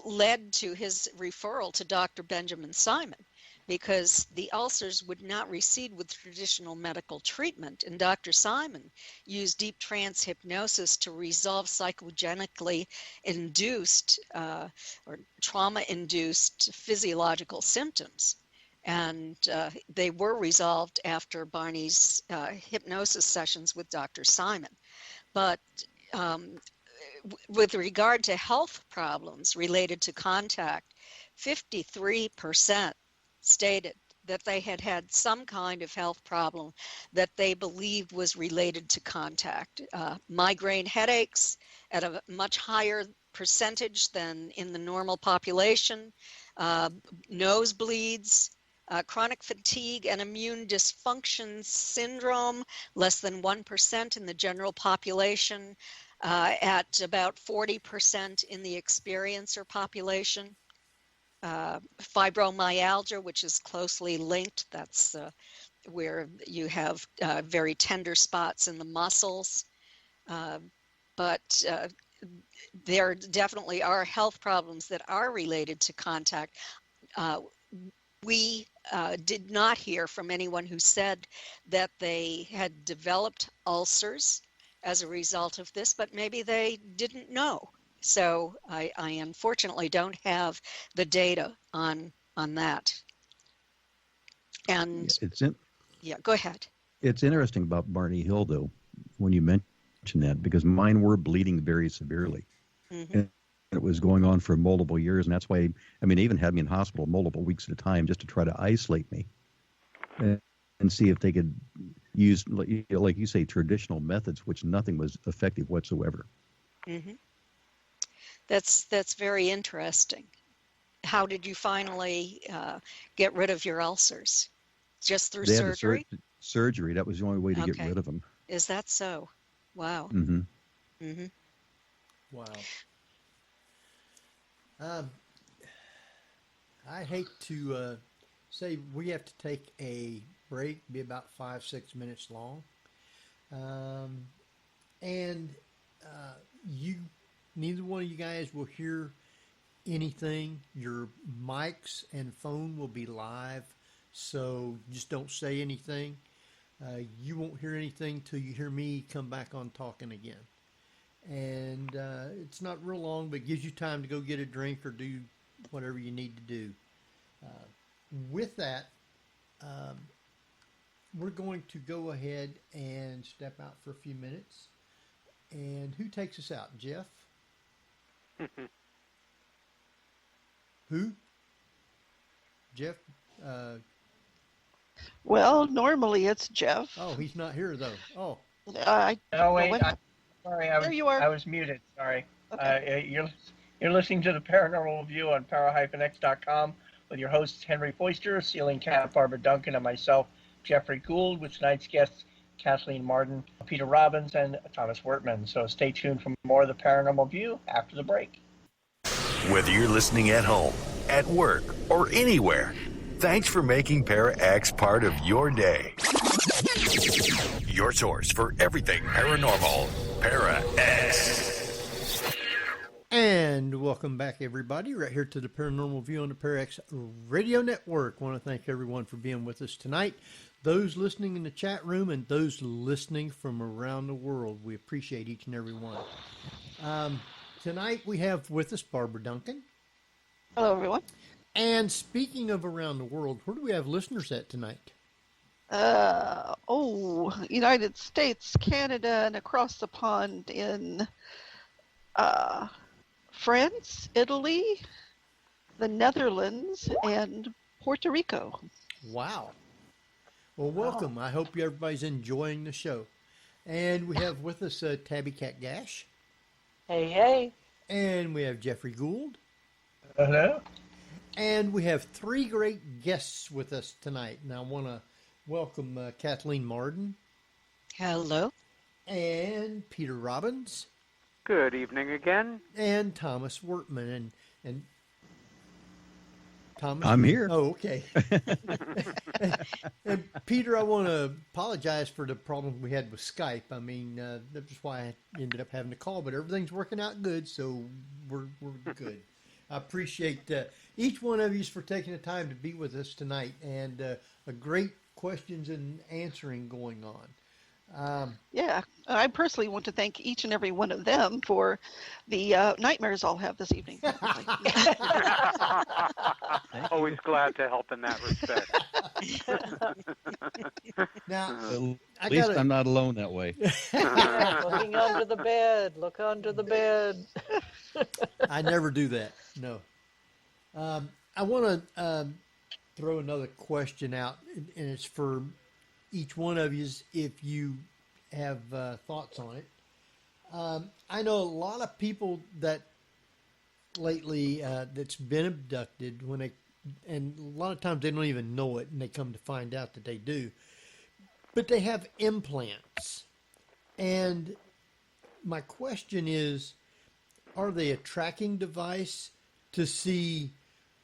led to his referral to Dr. Benjamin Simon, because the ulcers would not recede with traditional medical treatment. And Dr. Simon used deep trance hypnosis to resolve psychogenically induced or trauma-induced physiological symptoms. And they were resolved after Barney's hypnosis sessions with Dr. Simon. But with regard to health problems related to contact, 53% stated that they had had some kind of health problem that they believed was related to contact. Migraine headaches at a much higher percentage than in the normal population, nosebleeds, chronic fatigue and immune dysfunction syndrome, less than 1% in the general population, at about 40% in the experiencer population. Fibromyalgia, which is closely linked, that's where you have very tender spots in the muscles. But there definitely are health problems that are related to contact. We did not hear from anyone who said that they had developed ulcers as a result of this, but maybe they didn't know. So I unfortunately don't have the data on that. And yeah, go ahead. It's interesting about Barney Hill, though, when you mention that, because mine were bleeding very severely. Mm-hmm. And it was going on for multiple years, and that's why, they even had me in hospital multiple weeks at a time just to try to isolate me and see if they could use, like you say, traditional methods, which nothing was effective whatsoever. Mm-hmm. That's very interesting. How did you finally get rid of your ulcers? Just through surgery? Surgery. That was the only way to get rid of them. Is that so? Wow. Mm-hmm. Mm-hmm. Wow. I hate to say we have to take a break, be about 5-6 minutes long. Neither one of you guys will hear anything. Your mics and phone will be live, so just don't say anything. You won't hear anything till you hear me come back on talking again. And it's not real long, but it gives you time to go get a drink or do whatever you need to do. With that, we're going to go ahead and step out for a few minutes. And who takes us out? Jeff? Who? Jeff? Well, normally it's Jeff. Oh, he's not here, though. Oh. Sorry, there you are. I was muted. Sorry. Okay. You're listening to the Paranormal View on para-x.com with your hosts Henry Foister, Ceiling Cat Barbara Duncan, and myself, Jeffrey Gould, with tonight's guests Kathleen Marden, Peter Robbins, and Thomas Wertman. So stay tuned for more of the Paranormal View after the break. Whether you're listening at home, at work, or anywhere, thanks for making Para-X part of your day. Your source for everything paranormal, Para-X. And welcome back, everybody, right here to the Paranormal View on the Para-X Radio Network. I want to thank everyone for being with us tonight. Those listening in the chat room and those listening from around the world, we appreciate each and every one. Tonight we have with us Barbara Duncan. Hello, everyone. And speaking of around the world, where do we have listeners at tonight? United States, Canada, and across the pond in France, Italy, the Netherlands, and Puerto Rico. Wow. Well, welcome. I hope everybody's enjoying the show. And we have with us Tabby Cat Gash. Hey, hey. And we have Jeffrey Gould. Hello. And we have three great guests with us tonight. And I want to welcome Kathleen Marden. Hello. And Peter Robbins. Good evening again. And Thomas Wertman. And Thomas? I'm here. Oh, okay. and Peter, I want to apologize for the problem we had with Skype. I mean, that's why I ended up having to call, but everything's working out good, so we're good. I appreciate each one of you for taking the time to be with us tonight, and a great questions and answering going on. Yeah, I personally want to thank each and every one of them for the nightmares I'll have this evening. Always glad to help in that respect. Now, at least I'm not alone that way. Looking under the bed. Look under the bed. I never do that. No. I want to throw another question out, and it's for each one of you if you have thoughts on it. I know a lot of people that lately that's been abducted and a lot of times they don't even know it, and they come to find out that they do. But they have implants. And my question is, are they a tracking device to see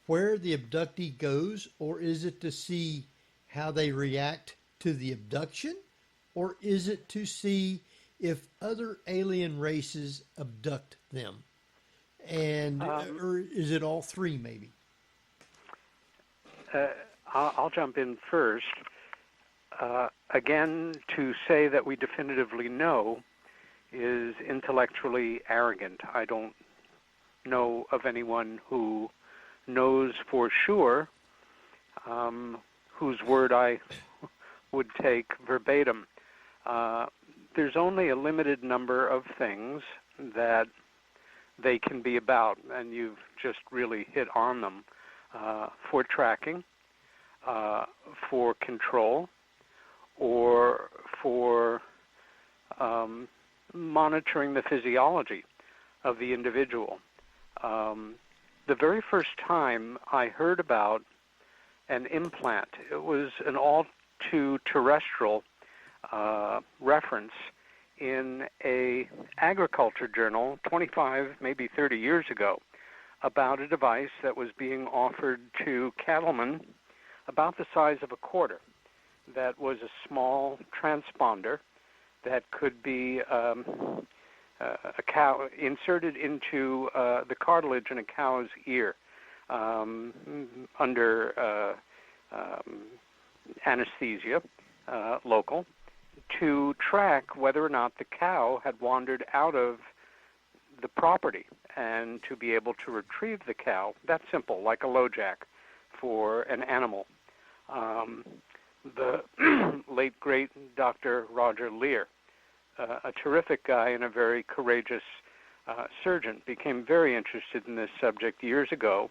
where the abductee goes, or is it to see how they react to the abduction, or is it to see if other alien races abduct them? And or is it all three, maybe? I'll jump in first. Again, to say that we definitively know is intellectually arrogant. I don't know of anyone who knows for sure, whose word I would take verbatim. There's only a limited number of things that they can be about, and you've just really hit on them. For tracking, for control, or for monitoring the physiology of the individual. The very first time I heard about an implant, it was an all-too-terrestrial reference in a agriculture journal 25, maybe 30 years ago, about a device that was being offered to cattlemen about the size of a quarter. That was a small transponder that could be a cow inserted into the cartilage in a cow's ear under anesthesia, local, to track whether or not the cow had wandered out of the property and to be able to retrieve the cow. That's simple, like a LoJack for an animal. The late, great Dr. Roger Lear, a terrific guy and a very courageous surgeon, became very interested in this subject years ago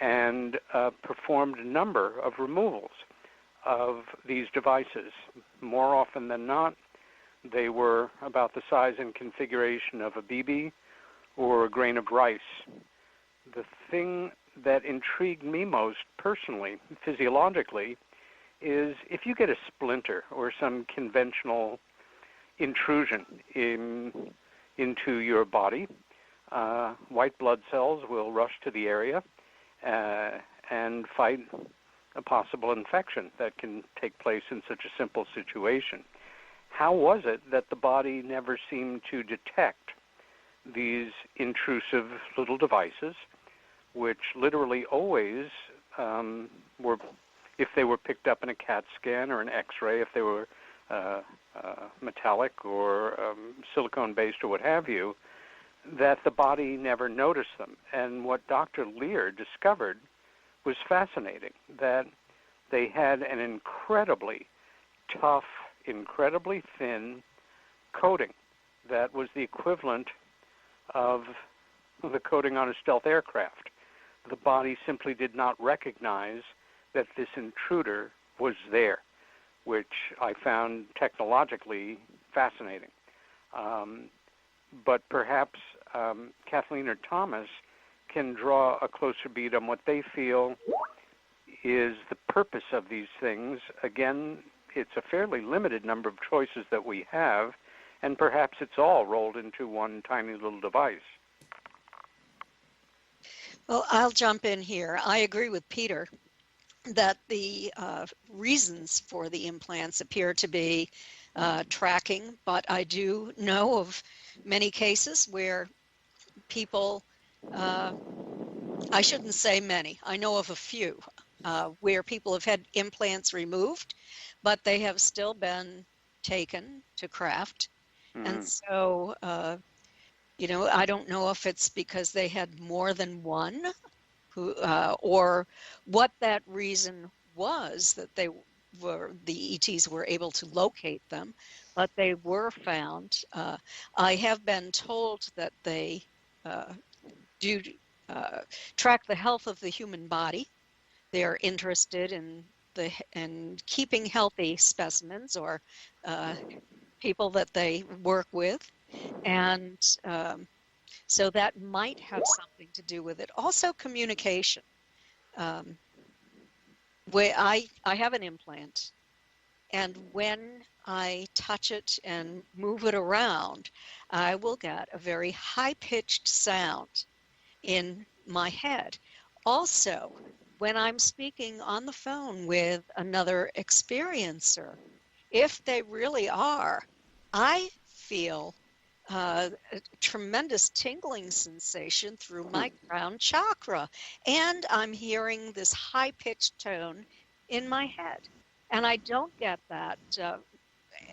and performed a number of removals of these devices. More often than not, they were about the size and configuration of a BB or a grain of rice. The thing that intrigued me most personally, physiologically, is if you get a splinter or some conventional intrusion into your body, white blood cells will rush to the area and fight a possible infection that can take place in such a simple situation. How was it that the body never seemed to detect these intrusive little devices, which literally always were, if they were picked up in a CAT scan or an X-ray, if they were metallic or silicone-based or what have you, that the body never noticed them. And what Dr. Lear discovered was fascinating, that they had an incredibly tough, incredibly thin coating that was the equivalent of the coating on a stealth aircraft. The body simply did not recognize that this intruder was there, which I found technologically fascinating. But perhaps Kathleen or Thomas can draw a closer bead on what they feel is the purpose of these things. Again, it's a fairly limited number of choices that we have, And perhaps it's all rolled into one tiny little device. Well, I'll jump in here. I agree with Peter that the reasons for the implants appear to be tracking, but I do know of many cases where people, I shouldn't say many, I know of a few where people have had implants removed, but they have still been taken to craft. And so, I don't know if it's because they had more than one who, or what that reason was that the ETs were able to locate them, but they were found. I have been told that they do track the health of the human body. They are interested in keeping healthy specimens or people that they work with, and so that might have something to do with it. Also, communication. Where I have an implant, and when I touch it and move it around, I will get a very high-pitched sound in my head. Also, when I'm speaking on the phone with another experiencer, if they really are, I feel a tremendous tingling sensation through my crown chakra, and I'm hearing this high-pitched tone in my head. And I don't get that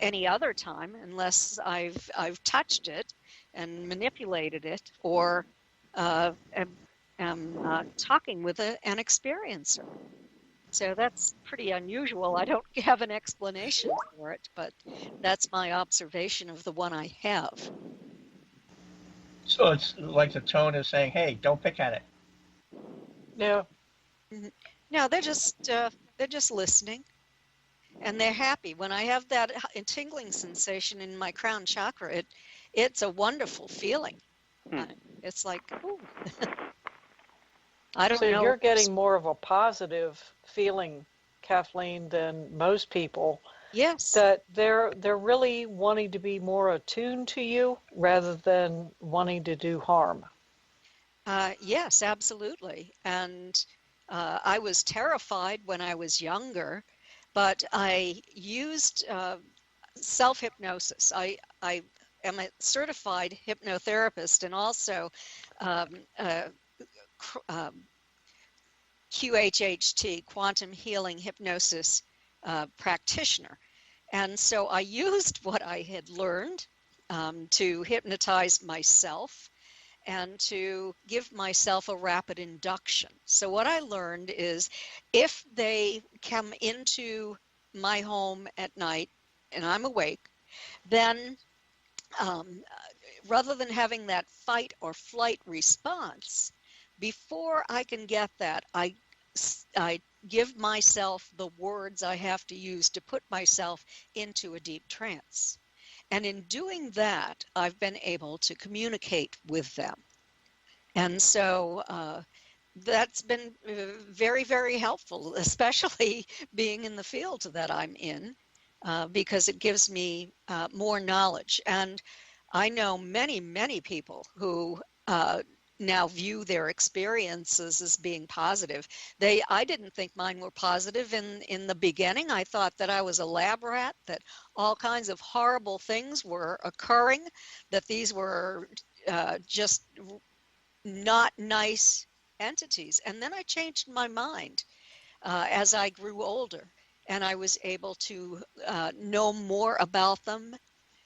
any other time unless I've touched it and manipulated it, or am talking with an experiencer. So that's pretty unusual. I don't have an explanation for it, but that's my observation of the one I have. So it's like the tone is saying, hey, don't pick at it. Yeah. No, they're just listening, and they're happy. When I have that tingling sensation in my crown chakra, it's a wonderful feeling. It's like, ooh. I don't know. So you're getting more of a positive feeling, Kathleen, than most people. Yes. That they're really wanting to be more attuned to you rather than wanting to do harm. Yes, absolutely. And I was terrified when I was younger, but I used self-hypnosis. I am a certified hypnotherapist and also QHHT, quantum healing hypnosis practitioner. And so I used what I had learned to hypnotize myself and to give myself a rapid induction. So what I learned is if they come into my home at night and I'm awake, then rather than having that fight or flight response, before I can get that, I give myself the words I have to use to put myself into a deep trance. And in doing that, I've been able to communicate with them. And so that's been very, very helpful, especially being in the field that I'm in, because it gives me more knowledge. And I know many, many people who now view their experiences as being positive. I didn't think mine were positive in the beginning. I thought that I was a lab rat, that all kinds of horrible things were occurring, that these were just not nice entities. And then I changed my mind as I grew older, and I was able to know more about them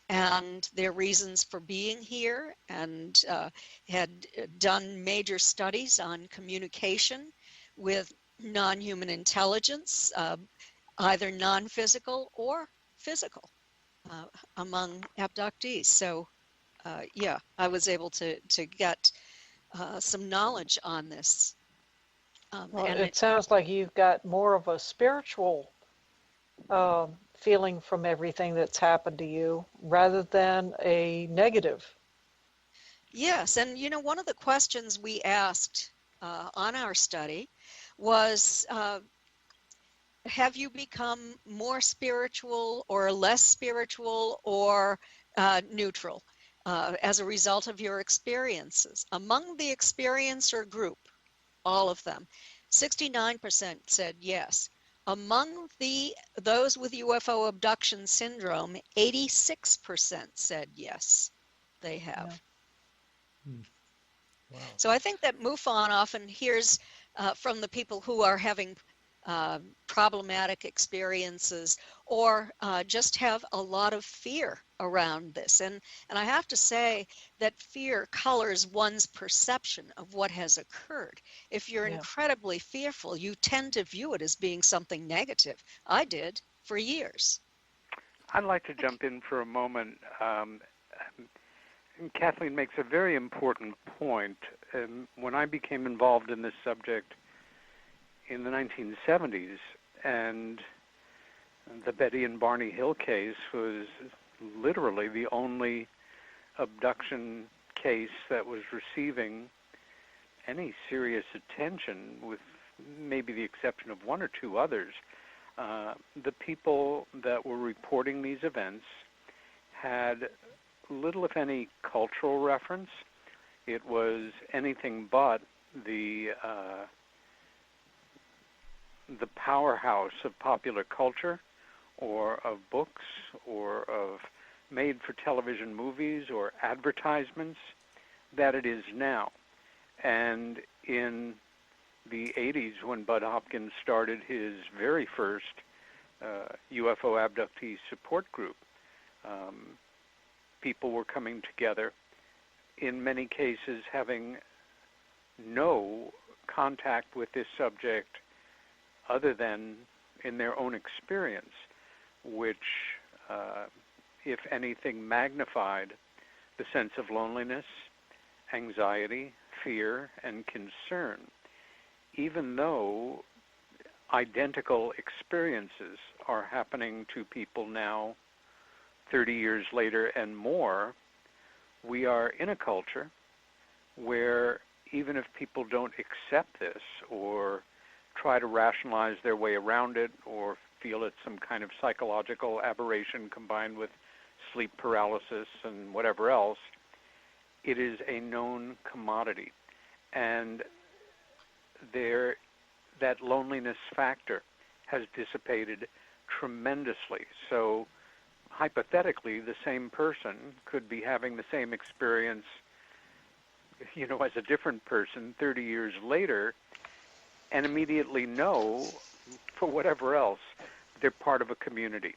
and their reasons for being here, and had done major studies on communication with non-human intelligence, either non-physical or physical, among abductees. So yeah, I was able to get some knowledge on this. Well, and it sounds like you've got more of a spiritual feeling from everything that's happened to you rather than a negative. Yes, and one of the questions we asked on our study was, have you become more spiritual or less spiritual, or neutral as a result of your experiences. Among the experiencer group, all of them, 69% said yes. Among those with UFO abduction syndrome, 86% said yes, they have. Yeah. Wow. So I think that MUFON often hears from the people who are having problematic experiences or just have a lot of fear around this. And I have to say that fear colors one's perception of what has occurred. If you're incredibly fearful, you tend to view it as being something negative. I did for years. I'd like to jump in for a moment. Kathleen makes a very important point. When I became involved in this subject in the 1970s, and the Betty and Barney Hill case was literally the only abduction case that was receiving any serious attention, with maybe the exception of one or two others. The people that were reporting these events had little, if any, cultural reference. It was anything but the powerhouse of popular culture, or of books, or of made-for-television movies or advertisements that it is now. And in the 80s, when Bud Hopkins started his very first UFO abductee support group, people were coming together, in many cases having no contact with this subject other than in their own experience, which, if anything, magnified the sense of loneliness, anxiety, fear, and concern, even though identical experiences are happening to people now 30 years later and more. We are in a culture where even if people don't accept this or try to rationalize their way around it or feel it's some kind of psychological aberration combined with sleep paralysis and whatever else, it is a known commodity. And that loneliness factor has dissipated tremendously. So hypothetically, the same person could be having the same experience, as a different person 30 years later, and immediately know, for whatever else, they're part of a community,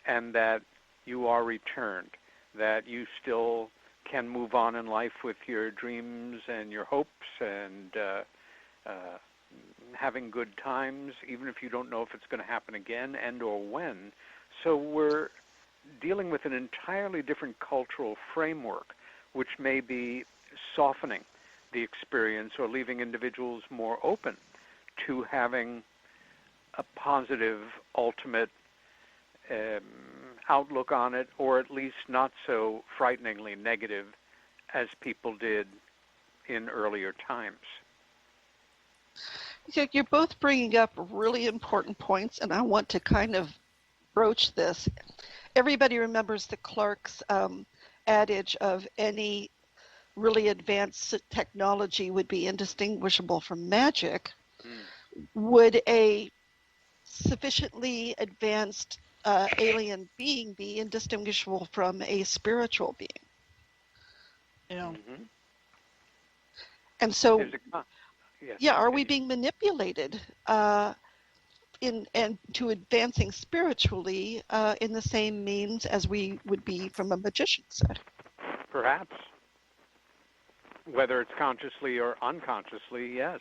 and that you are returned, that you still can move on in life with your dreams and your hopes and having good times, even if you don't know if it's going to happen again and or when. So we're dealing with an entirely different cultural framework, which may be softening the experience or leaving individuals more open to having a positive ultimate outlook on it, or at least not so frighteningly negative as people did in earlier times. You're both bringing up really important points, and I want to kind of broach this. Everybody remembers the Clark's adage of any really advanced technology would be indistinguishable from magic. Would a sufficiently advanced alien being be indistinguishable from a spiritual being? Mm-hmm. And so, yes, are we being manipulated into advancing spiritually in the same means as we would be from a magician's side? Perhaps. Whether it's consciously or unconsciously, yes.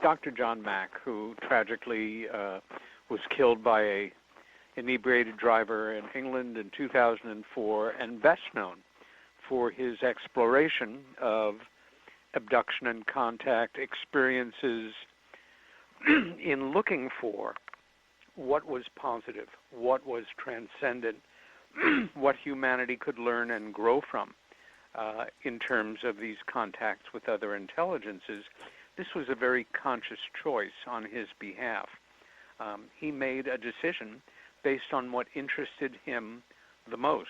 Dr. John Mack, who tragically was killed by a inebriated driver in England in 2004, and best known for his exploration of abduction and contact experiences in looking for what was positive, what was transcendent, what humanity could learn and grow from in terms of these contacts with other intelligences. This was a very conscious choice on his behalf. He made a decision based on what interested him the most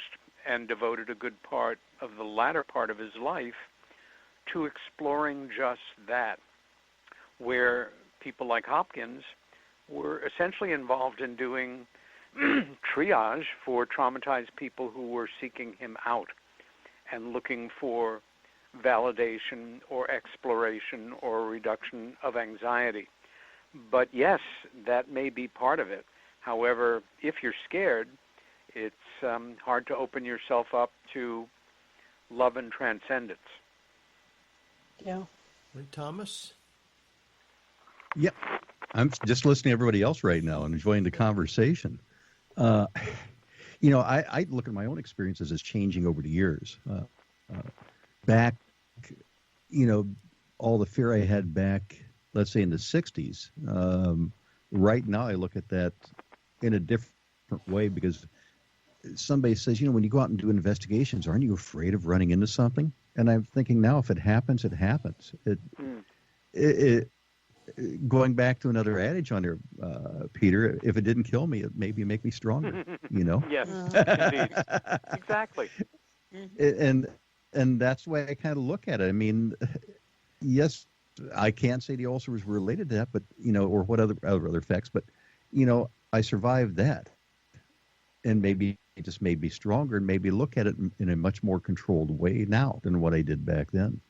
and devoted a good part of the latter part of his life to exploring just that, where people like Hopkins were essentially involved in doing triage for traumatized people who were seeking him out and looking for validation or exploration or reduction of anxiety. But yes, that may be part of it. However, if you're scared, it's hard to open yourself up to love and transcendence. Yeah. Right, Thomas? Yeah, I'm just listening to everybody else right now and enjoying the conversation. I look at my own experiences as changing over the years. Back, all the fear I had back, let's say in the 60s, right now I look at that in a different way, because somebody says, when you go out and do investigations, aren't you afraid of running into something? And I'm thinking now, if it happens, it happens. Going back to another adage on there, Peter, if it didn't kill me, it maybe make me stronger, Yes, indeed. Exactly. And that's the way I kind of look at it. I mean, yes, I can't say the ulcer was related to that, but, or what other effects, but, I survived that. And maybe it just made me stronger and maybe look at it in a much more controlled way now than what I did back then.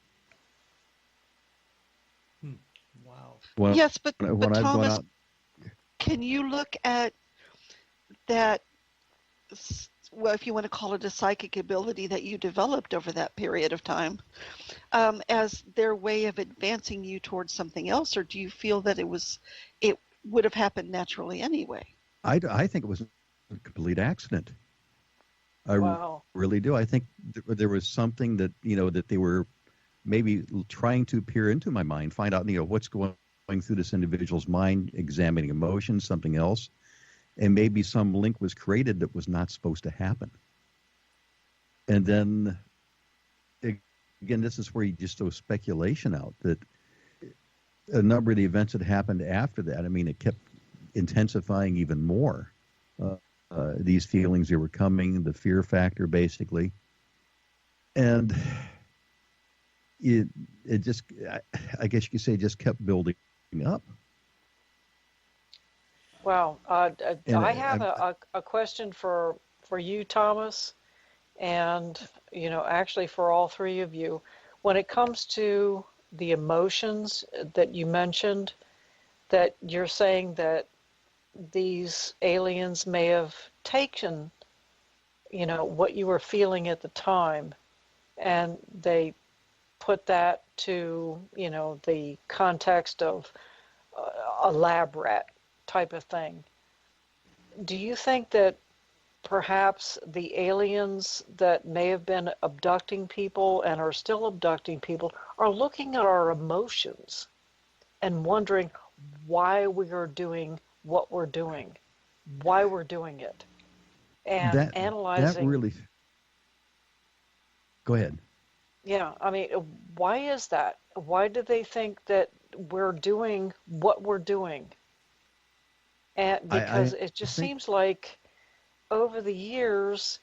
Wow. Yes, but Thomas, can you look at that, well, if you want to call it a psychic ability that you developed over that period of time, as their way of advancing you towards something else, or do you feel that it would have happened naturally anyway? I think it was a complete accident. Wow. Really do. I think there was something that, that they were maybe trying to peer into my mind, find out, what's going through this individual's mind, examining emotions, something else. And maybe some link was created that was not supposed to happen. And then, again, this is where you just throw speculation out that a number of the events that happened after that, it kept intensifying even more. These feelings that were coming, the fear factor, basically. And it just, I guess you could say, just kept building up. Wow. I have a question for you, Thomas, and, actually for all three of you. When it comes to the emotions that you mentioned, that you're saying that these aliens may have taken, what you were feeling at the time, and they put that to, the context of a lab rat type of thing. Do you think that perhaps the aliens that may have been abducting people and are still abducting people are looking at our emotions and wondering why we are doing what we're doing, why we're doing it, and analyzing? That really... Go ahead. Yeah, why is that? Why do they think that we're doing what we're doing? And because it just seems like over the years,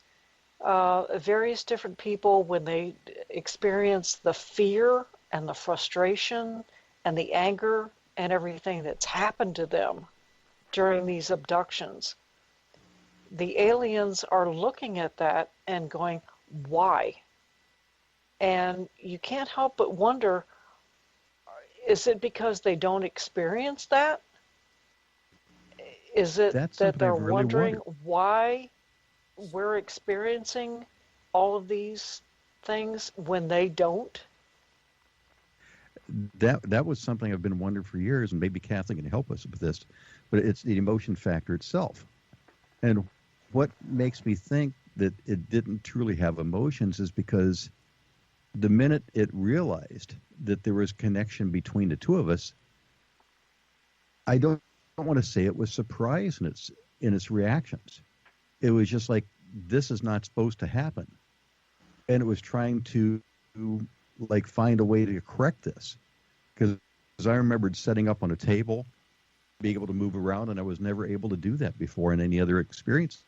various different people, when they experience the fear and the frustration and the anger and everything that's happened to them during these abductions, the aliens are looking at that and going, why? And you can't help but wonder, is it because they don't experience that? Is it that they're really wondering why we're experiencing all of these things when they don't? That was something I've been wondering for years, and maybe Kathleen can help us with this, but it's the emotion factor itself. And what makes me think that it didn't truly have emotions is because the minute it realized that there was connection between the two of us, I don't want to say it was surprise in its reactions. It was just like, this is not supposed to happen. And it was trying to find a way to correct this. Because I remembered setting up on a table being able to move around, and I was never able to do that before in any other experiences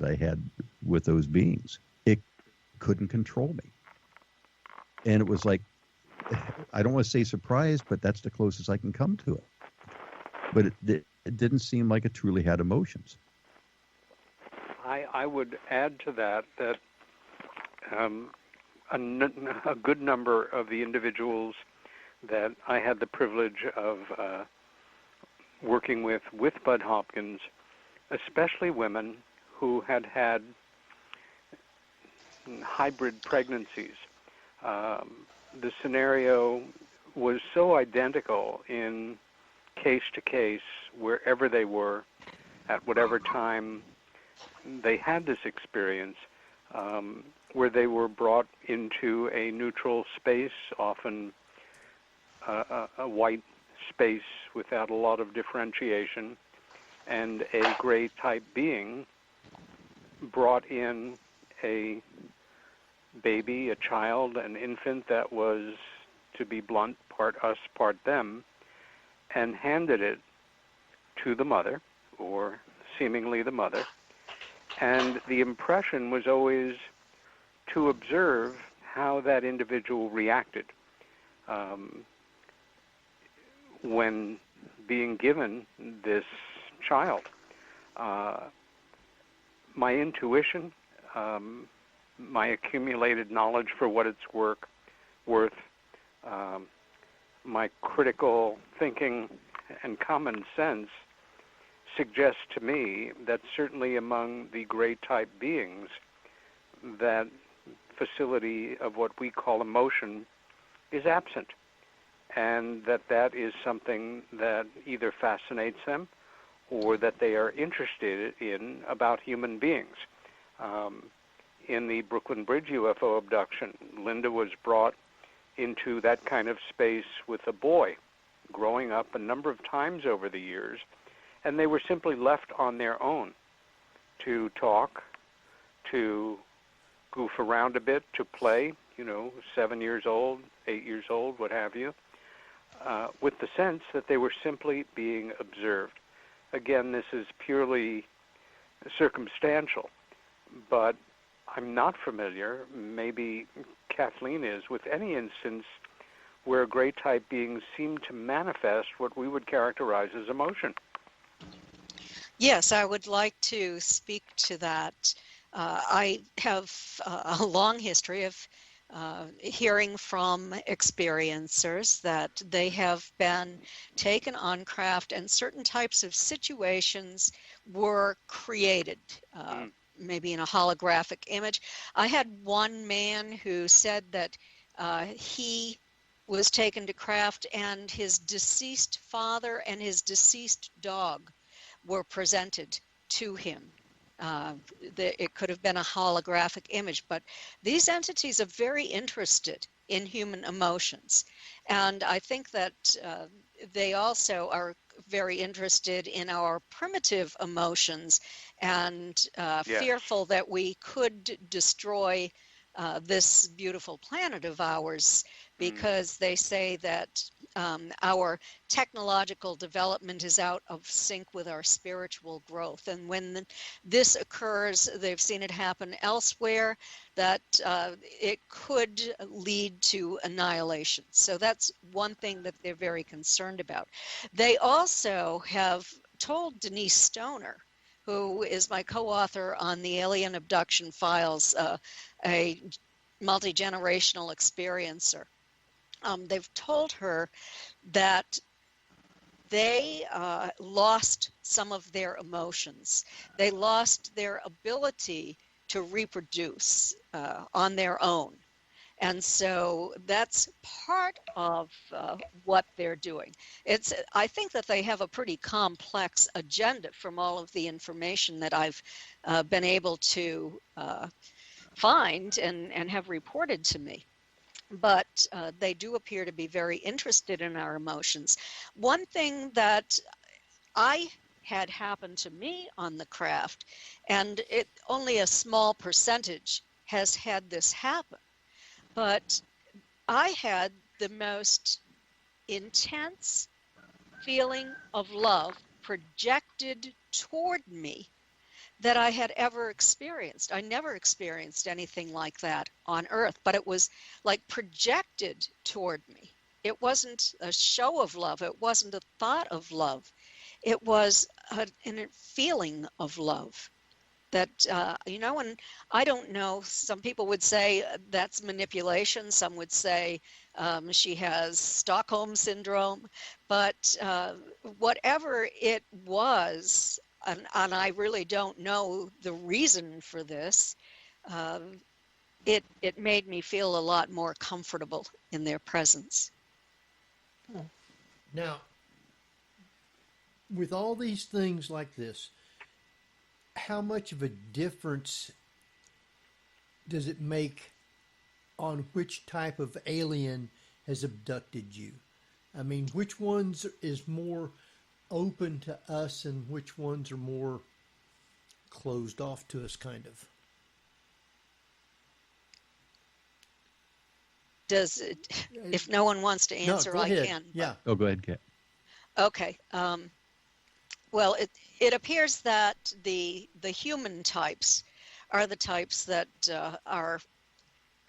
I had with those beings. It couldn't control me. And it was like, I don't want to say surprised, but that's the closest I can come to it. But it didn't seem like it truly had emotions. I would add to that a good number of the individuals that I had the privilege of working with Bud Hopkins, especially women who had had hybrid pregnancies. The scenario was so identical in case to case, wherever they were, at whatever time they had this experience, where they were brought into a neutral space, often a white space without a lot of differentiation, and a gray type being brought in a baby, a child, an infant that was, to be blunt, part us, part them, and handed it to the mother, or seemingly the mother. And the impression was always to observe how that individual reacted when being given this child. My intuition, my accumulated knowledge for what it's worth, my critical thinking and common sense suggests to me that certainly among the gray type beings, that facility of what we call emotion is absent, and that is something that either fascinates them or that they are interested in about human beings. In the Brooklyn Bridge UFO abduction, Linda was brought into that kind of space with a boy growing up a number of times over the years, and they were simply left on their own to talk, to goof around a bit, to play, 7 years old, 8 years old, what have you, with the sense that they were simply being observed. Again, this is purely circumstantial, but I'm not familiar, maybe Kathleen is, with any instance where gray type beings seem to manifest what we would characterize as emotion. Yes, I would like to speak to that. I have a long history of hearing from experiencers that they have been taken on craft and certain types of situations were created, maybe in a holographic image. I had one man who said that he was taken to craft and his deceased father and his deceased dog were presented to him. It could have been a holographic image, but these entities are very interested in human emotions. And I think that they also are very interested in our primitive emotions and fearful that we could destroy this beautiful planet of ours, because they say that our technological development is out of sync with our spiritual growth. And when this occurs, they've seen it happen elsewhere, that it could lead to annihilation. So that's one thing that they're very concerned about. They also have told Denise Stoner, who is my co-author on the Alien Abduction Files, a multi-generational experiencer. They've told her that they lost some of their emotions. They lost their ability to reproduce on their own. And so that's part of what they're doing. I think that they have a pretty complex agenda from all of the information that I've been able to find and have reported to me. But they do appear to be very interested in our emotions. One thing that I had happened to me on the craft, and only a small percentage has had this happen, but I had the most intense feeling of love projected toward me that I had ever experienced. I never experienced anything like that on Earth, but it was like projected toward me. It wasn't a show of love. It wasn't a thought of love. It was a feeling of love that, and I don't know, some people would say that's manipulation. Some would say she has Stockholm syndrome, but whatever it was, and I really don't know the reason for this, it made me feel a lot more comfortable in their presence. Now, with all these things like this, how much of a difference does it make on which type of alien has abducted you? I mean, which ones is more open to us and which ones are more closed off to us, kind of? Does it, if no one wants to answer, no, I ahead. can. Yeah. Oh, go ahead, Kat. Okay. Well, it appears that the human types are the types that are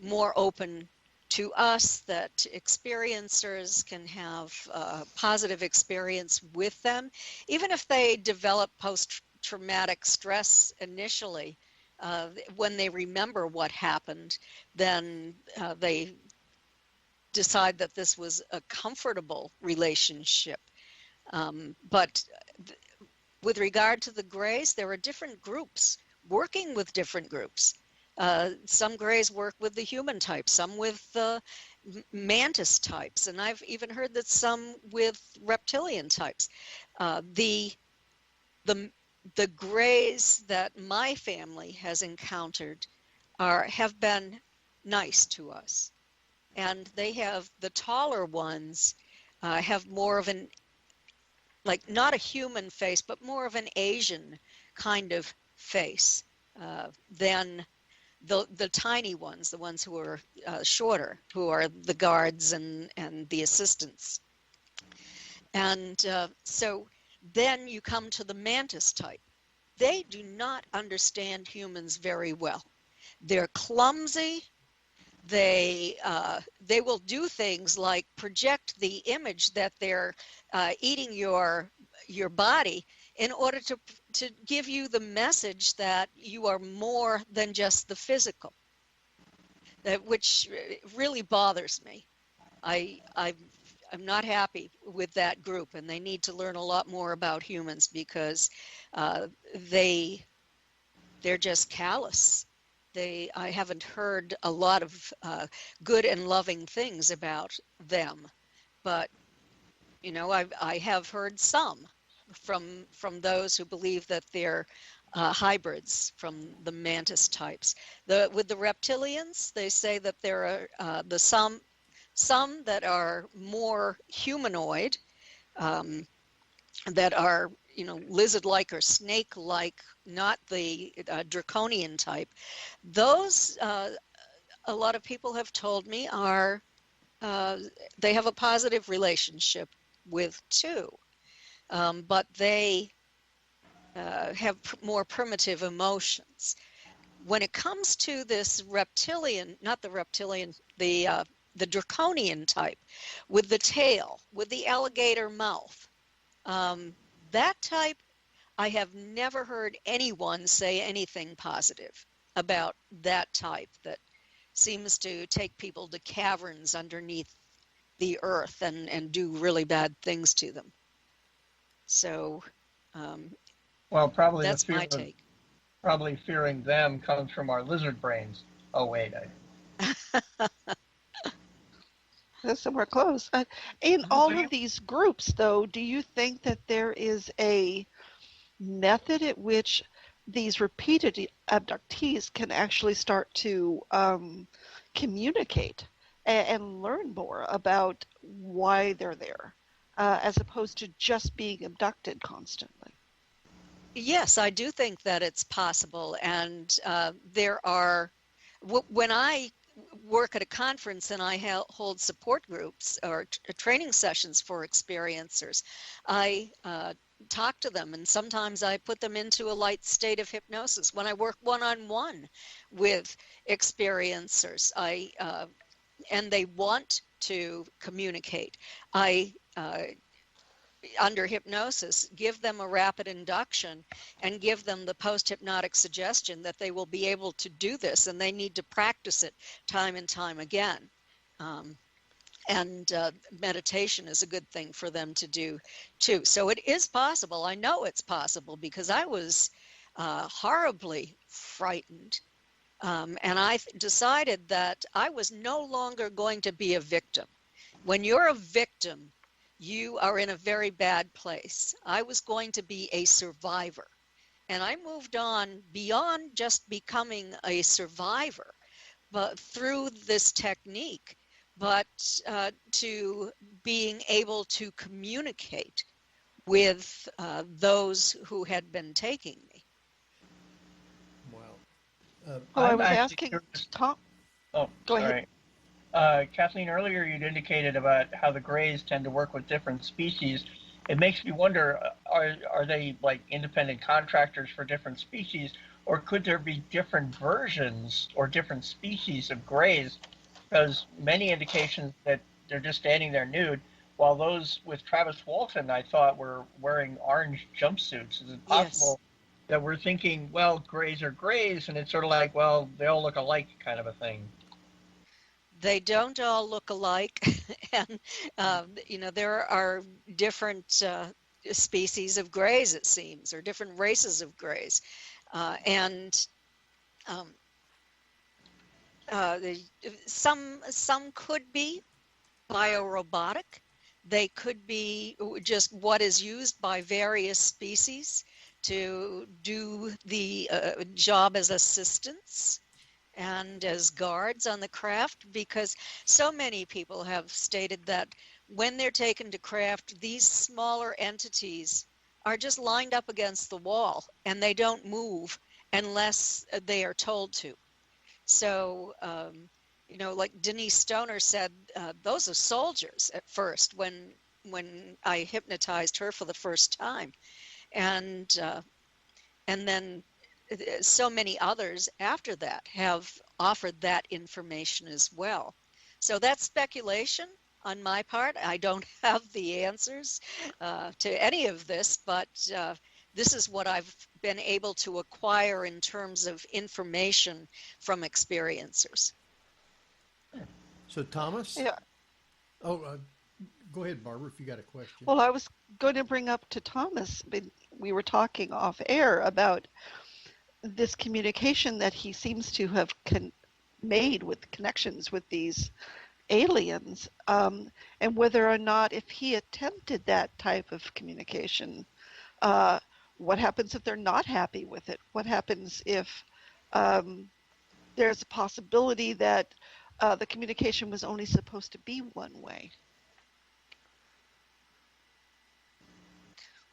more open to us, that experiencers can have a positive experience with them. Even if they develop post-traumatic stress initially, when they remember what happened, then they decide that this was a comfortable relationship. But with regard to the Greys, there are different groups working with different groups. Some Greys work with the human type, some with the mantis types, and I've even heard that some with reptilian types. The Greys that my family has encountered have been nice to us, and they have, the taller ones have more of an, like, not a human face, but more of an Asian kind of face than the tiny ones, the ones who are shorter, who are the guards and the assistants. And so then you come to the mantis type. They do not understand humans very well. They're clumsy. They will do things like project the image that they're eating your body in order to give you the message that you are more than just the physical, which really bothers me. I'm not happy with that group, and they need to learn a lot more about humans because they're just callous. I haven't heard a lot of good and loving things about them, but I have heard some from those who believe that they're hybrids from the mantis types. With the reptilians, they say that there are some that are more humanoid, that are lizard-like or snake-like, not the draconian type. Those, a lot of people have told me, are they have a positive relationship with too, but they have more primitive emotions. When it comes to this reptilian, not the reptilian, the draconian type, with the tail, with the alligator mouth, that type, I have never heard anyone say anything positive about that type that seems to take people to caverns underneath the earth and do really bad things to them. So, well, probably that's my take. Probably fearing them comes from our lizard brains. Oh, wait. That's somewhere close. In all of these groups, though, do you think that there is a method at which these repeated abductees can actually start to communicate and learn more about why they're there, as opposed to just being abducted constantly? Yes, I do think that it's possible. And there are, when I work at a conference and I hold support groups or training sessions for experiencers, I talk to them, and sometimes I put them into a light state of hypnosis. When I work one-on-one with experiencers, and they want to communicate, I under hypnosis, give them a rapid induction and give them the post-hypnotic suggestion that they will be able to do this, and they need to practice it time and time again. And meditation is a good thing for them to do too. So it is possible. I know it's possible because I was horribly frightened. And I decided that I was no longer going to be a victim. When you're a victim, you are in a very bad place. I was going to be a survivor. And I moved on beyond just becoming a survivor, but through this technique, but to being able to communicate with those who had been taking me. Wow. I was asking Tom. Oh, go sorry. ahead. Kathleen, earlier you'd indicated about how the Greys tend to work with different species. It makes me wonder, are they like independent contractors for different species, or could there be different versions or different species of Greys? Because many indications that they're just standing there nude, while those with Travis Walton, I thought, were wearing orange jumpsuits. Is it possible that we're thinking, well, Greys are Greys, and it's sort of like, well, they all look alike kind of a thing? They don't all look alike, and there are different species of Greys, it seems, or different races of Greys, and some could be biorobotic. They could be just what is used by various species to do the job as assistants and as guards on the craft, because so many people have stated that when they're taken to craft, these smaller entities are just lined up against the wall and they don't move unless they are told to. So, like Denise Stoner said, those are soldiers at first when I hypnotized her for the first time. And then so many others after that have offered that information as well. So that's speculation on my part. I don't have the answers to any of this, but this is what I've been able to acquire in terms of information from experiencers. So Thomas? Yeah. Oh, go ahead, Barbara, if you got a question. Well, I was going to bring up to Thomas, but we were talking off air about this communication that he seems to have made with connections with these aliens, and whether or not, if he attempted that type of communication, what happens if they're not happy with it? What happens if there's a possibility that the communication was only supposed to be one way?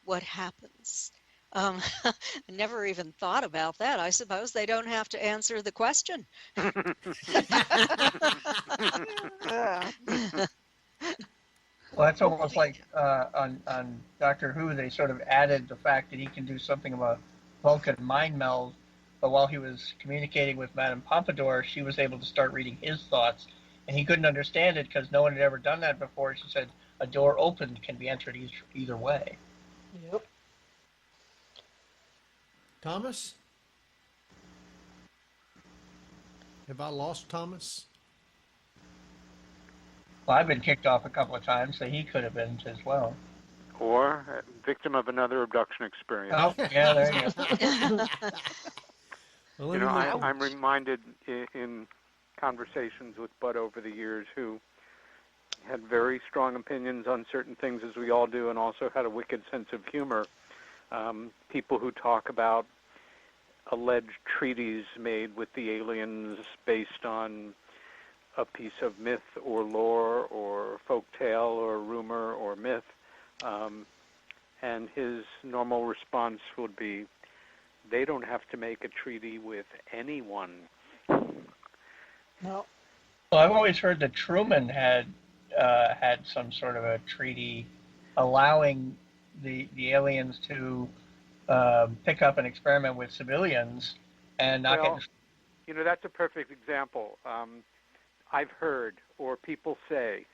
What happens? I never even thought about that. I suppose they don't have to answer the question. Well, that's almost like on Doctor Who, they sort of added the fact that he can do something about Vulcan mind meld, but while he was communicating with Madame Pompadour, she was able to start reading his thoughts, and he couldn't understand it because no one had ever done that before. She said a door opened can be entered either way. Yep. Thomas? Have I lost Thomas? Well, I've been kicked off a couple of times, so he could have been as well. Or a victim of another abduction experience. Oh, yeah, there you go. Well, I'm reminded in conversations with Bud over the years, who had very strong opinions on certain things, as we all do, and also had a wicked sense of humor. People who talk about alleged treaties made with the aliens based on a piece of myth or lore or folk tale or rumor or myth, and his normal response would be, they don't have to make a treaty with anyone. No. Well, I've always heard that Truman had some sort of a treaty allowing the aliens to pick up and experiment with civilians and not Well, get. That's a perfect example. I've heard, or people say,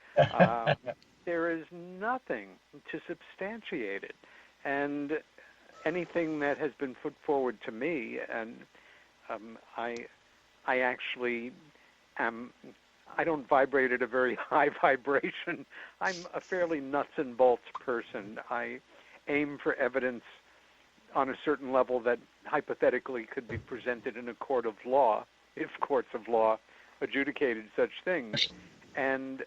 there is nothing to substantiate it. And anything that has been put forward to me, and I actually am, I don't vibrate at a very high vibration. I'm a fairly nuts and bolts person. I aim for evidence on a certain level that hypothetically could be presented in a court of law, if courts of law adjudicated such things, and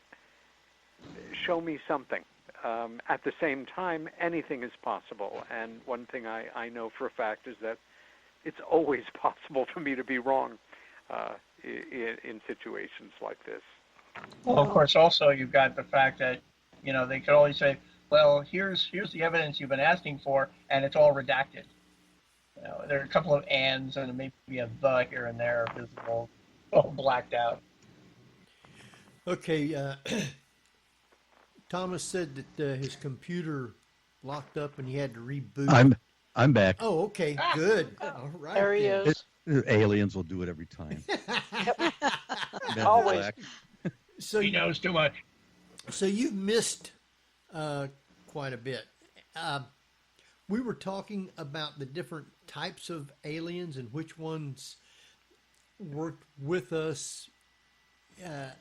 show me something. At the same time, anything is possible, and one thing I know for a fact is that it's always possible for me to be wrong in situations like this. Well, of course, also you've got the fact that, they could always say, well, here's the evidence you've been asking for, and it's all redacted. There are a couple of ands and maybe a the here and there visible, all blacked out. Okay, Thomas said that his computer locked up and he had to reboot. I'm back. Oh, okay, good. All right. There he then. is. Aliens will do it every time. Always. Black. So He knows too much. So you've missed quite a bit. We were talking about the different types of aliens and which ones worked with us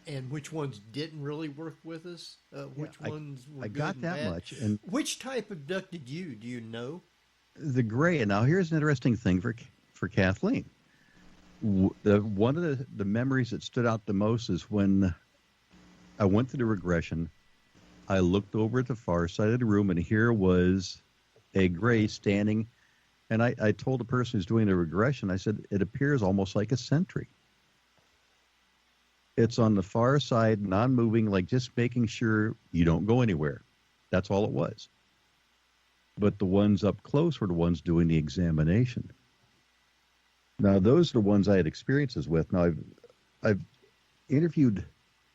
and which ones didn't really work with us. Which ones were I good got and that bad. much. And Which type abducted you? Do you know? the gray. And now here's an interesting thing for Kathleen. One of the memories that stood out the most is when I went through the regression. I looked over at the far side of the room, and here was a gray standing. And I told the person who's doing the regression, I said, it appears almost like a sentry. It's on the far side, non-moving, like just making sure you don't go anywhere. That's all it was. But the ones up close were the ones doing the examination. Now, those are the ones I had experiences with. Now, I've interviewed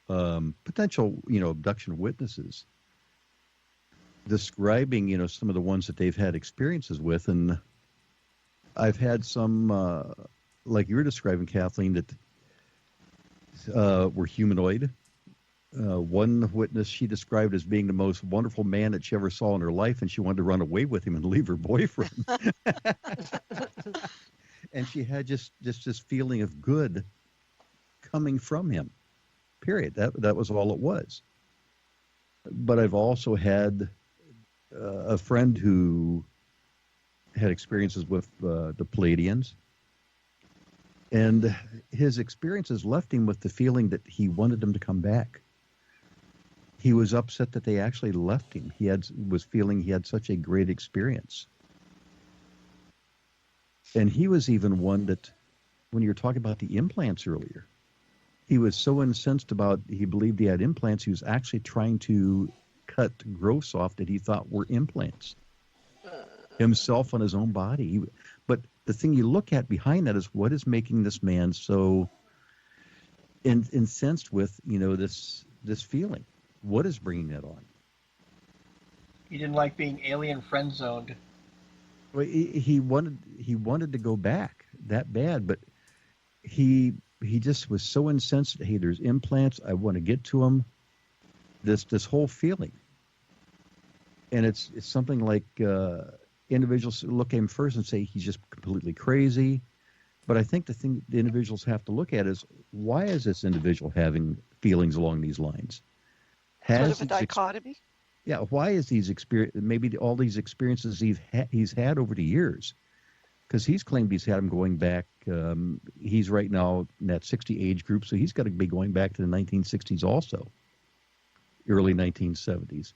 potential, abduction witnesses describing, some of the ones that they've had experiences with. And I've had some, like you were describing, Kathleen, that were humanoid. One witness she described as being the most wonderful man that she ever saw in her life, and she wanted to run away with him and leave her boyfriend. And she had just this feeling of good coming from him. Period. That was all it was. But I've also had a friend who had experiences with the Palladians, and his experiences left him with the feeling that he wanted them to come back. He was upset that they actually left him. He was feeling he had such a great experience. And he was even one that, when you were talking about the implants earlier, he was so incensed about, he believed he had implants, he was actually trying to cut growths off that he thought were implants. Himself on his own body. But the thing you look at behind that is what is making this man so incensed with, this feeling. What is bringing that on? He didn't like being alien friend zoned. Well, he wanted to go back that bad, but he just was so incensed. Hey, there's implants. I want to get to them. This whole feeling, and it's something like individuals look at him first and say he's just completely crazy. But I think the thing the individuals have to look at is, why is this individual having feelings along these lines? Sort of a dichotomy. Yeah, why is maybe all these experiences he's had over the years? Because he's claimed he's had them going back. He's right now in that 60 age group, so he's got to be going back to the 1960s also, early 1970s.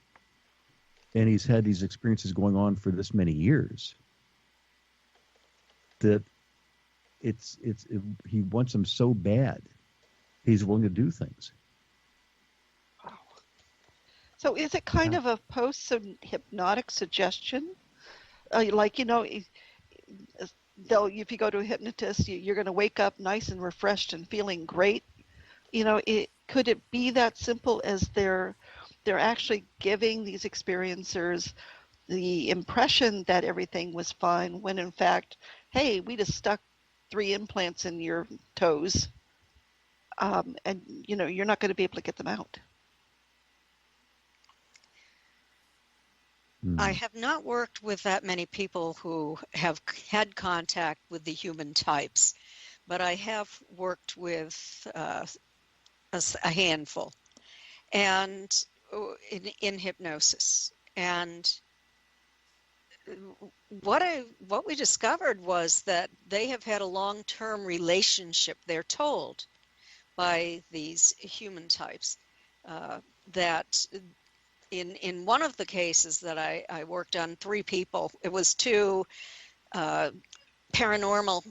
And he's had these experiences going on for this many years. That he wants them so bad, he's willing to do things. So is it kind of a post-hypnotic suggestion? If you go to a hypnotist, you're going to wake up nice and refreshed and feeling great. Could it be that simple as they're actually giving these experiencers the impression that everything was fine when in fact, hey, we just stuck 3 implants in your toes, and you're not going to be able to get them out. I have not worked with that many people who have had contact with the human types, but I have worked with a handful, and in hypnosis. And what we discovered was that they have had a long-term relationship, they're told, by these human types, that in one of the cases that I worked on, 3 people, it was 2 paranormal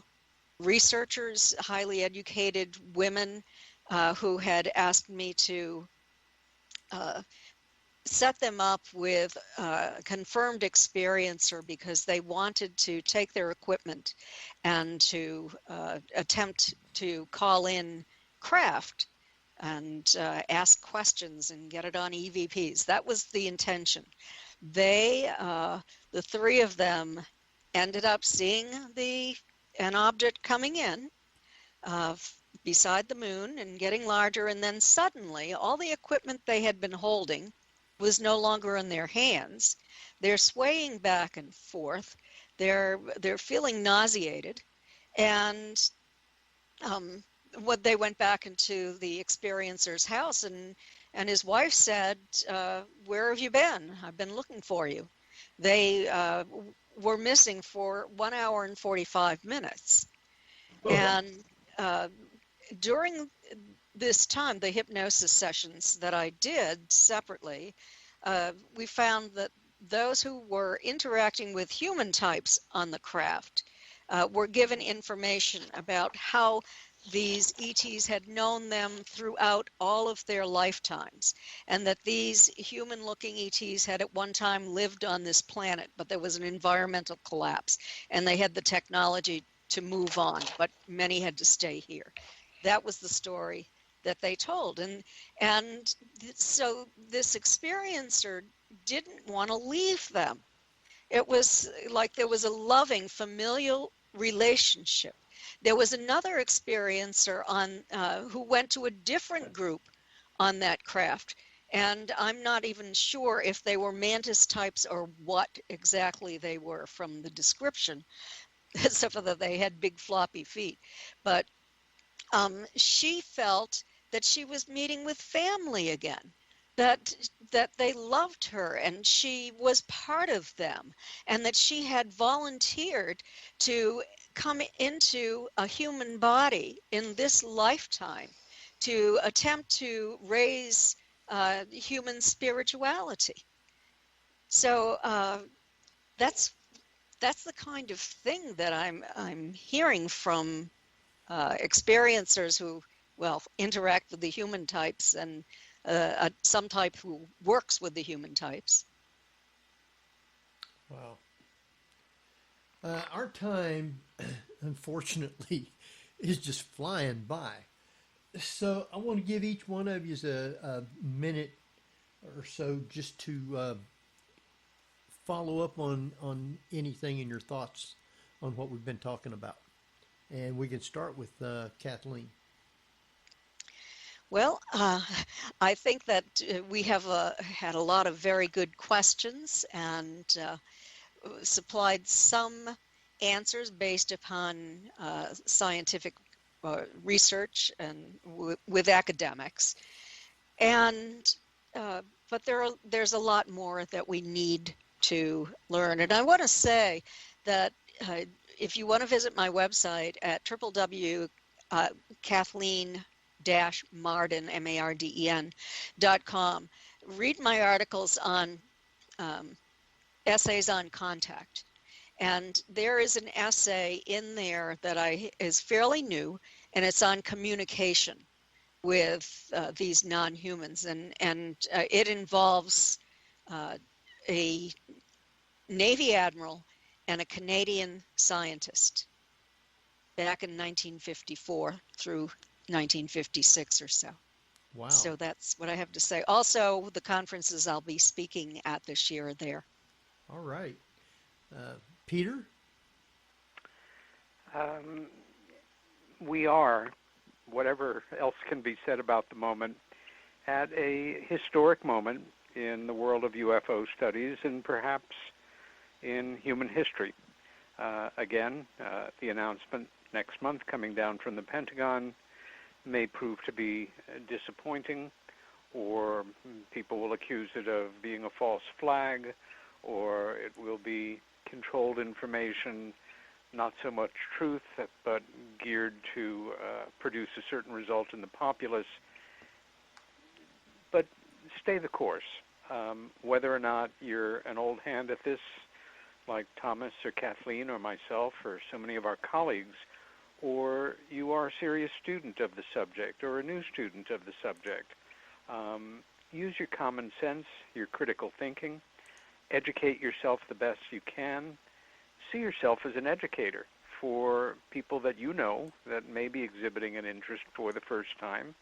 researchers, highly educated women, who had asked me to set them up with a confirmed experiencer because they wanted to take their equipment and to attempt to call in craft and ask questions and get it on EVPs. That was the intention. They, the 3 of them, ended up seeing an object coming in beside the moon and getting larger, and then suddenly all the equipment they had been holding was no longer in their hands. They're swaying back and forth. They're feeling nauseated, and they went back into the experiencer's house, and his wife said, "Where have you been? I've been looking for you." They were missing for 1 hour and 45 minutes. And during this time, the hypnosis sessions that I did separately, we found that those who were interacting with human types on the craft were given information about how these ETs had known them throughout all of their lifetimes, and that these human-looking ETs had at one time lived on this planet, but there was an environmental collapse, and they had the technology to move on, but many had to stay here. That was the story that they told, and so this experiencer didn't want to leave them. It was like there was a loving, familial relationship. There was another experiencer who went to a different group on that craft, and I'm not even sure if they were mantis types or what exactly they were from the description, except for that they had big floppy feet. But she felt that she was meeting with family again, that they loved her and she was part of them, and that she had volunteered to come into a human body in this lifetime to attempt to raise human spirituality. So that's the kind of thing that I'm hearing from experiencers who, well, interact with the human types, and some type who works with the human types. Wow. Our time, unfortunately, is just flying by. So I want to give each one of you a minute or so just to follow up on anything in your thoughts on what we've been talking about. And we can start with Kathleen. Well, I think that we have had a lot of very good questions and supplied some answers based upon scientific research and with academics. And but there's a lot more that we need to learn. And I want to say that if you want to visit my website at www.Kathleen-Marden, MARDEN.com, read my articles on essays on contact. And there is an essay in there that is fairly new, and it's on communication with these non-humans, and it involves a Navy admiral and a Canadian scientist back in 1954 through 1956 or so. Wow. So that's what I have to say. Also, the conferences I'll be speaking at this year are there. All right. Peter? We are, whatever else can be said about the moment, at a historic moment in the world of UFO studies and perhaps in human history. Again, the announcement next month coming down from the Pentagon may prove to be disappointing, or people will accuse it of being a false flag, or it will be controlled information, not so much truth, but geared to produce a certain result in the populace. But stay the course. Whether or not you're an old hand at this, like Thomas or Kathleen or myself or so many of our colleagues, or you are a serious student of the subject or a new student of the subject, use your common sense, your critical thinking, educate yourself the best you can. See yourself as an educator for people that you know that may be exhibiting an interest for the first time.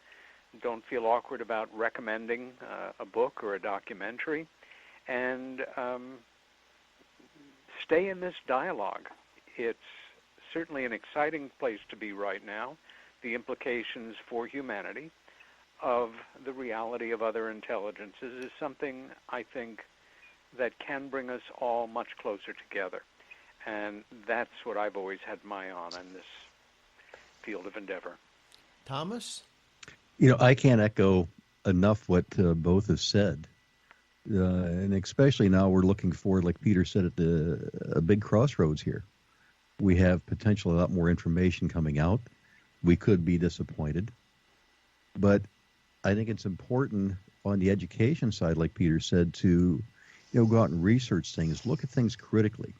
Don't feel awkward about recommending a book or a documentary, and stay in this dialogue. It's certainly an exciting place to be right now. The implications for humanity of the reality of other intelligences is something I think that can bring us all much closer together. And that's what I've always had my eye on in this field of endeavor. Thomas? I can't echo enough what both have said. And especially now we're looking forward, like Peter said, at a big crossroads here. We have potentially a lot more information coming out. We could be disappointed. But I think it's important on the education side, like Peter said, to go out and research things, look at things critically.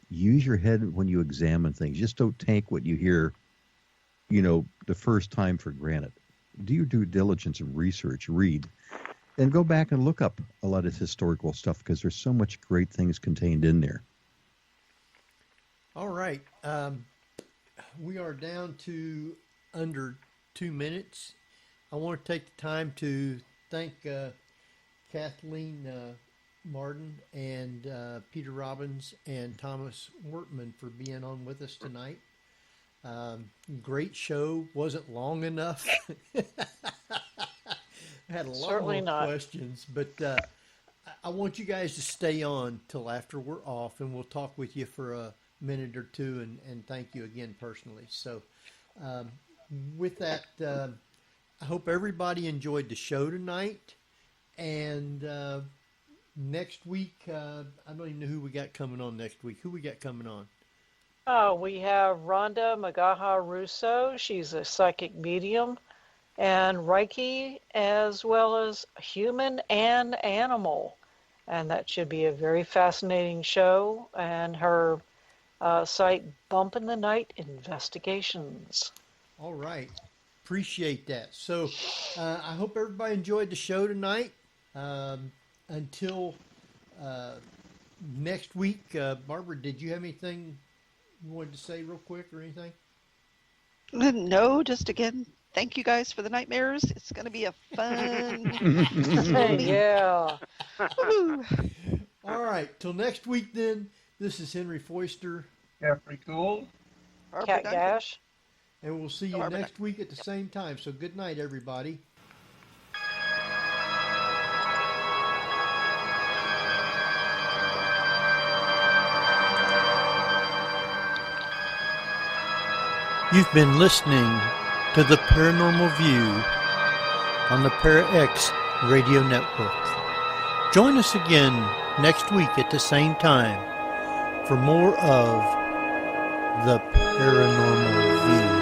Use your head when you examine things. Just don't take what you hear, the first time for granted. Do your due diligence and research, read, and go back and look up a lot of historical stuff because there's so much great things contained in there. All right. We are down to under 2 minutes. I want to take the time to thank Kathleen Marden and Peter Robbins and Thomas Wertman for being on with us tonight. Great show. Wasn't long enough. I had a lot Certainly more not. questions, but I want you guys to stay on till after we're off, and we'll talk with you for a minute or two, and thank you again personally. So with that, I hope everybody enjoyed the show tonight, and next week, I don't even know who we got coming on next week. Who we got coming on? We have Rhonda Magaha Russo. She's a psychic medium, and Reiki, as well as human and animal. And that should be a very fascinating show. And her site, Bump in the Night Investigations. All right. Appreciate that. So I hope everybody enjoyed the show tonight. Until next week, Barbara, did you have anything you wanted to say real quick or anything? No, just again, thank you guys for the nightmares. It's going to be a fun. Yeah. All right. Till next week, then. This is Henry Foister. Jeffrey Gould. Cat Gash. And we'll see you next week at the same time. So good night, everybody. You've been listening to the Paranormal View on the ParaX Radio Network. Join us again next week at the same time for more of the Paranormal View.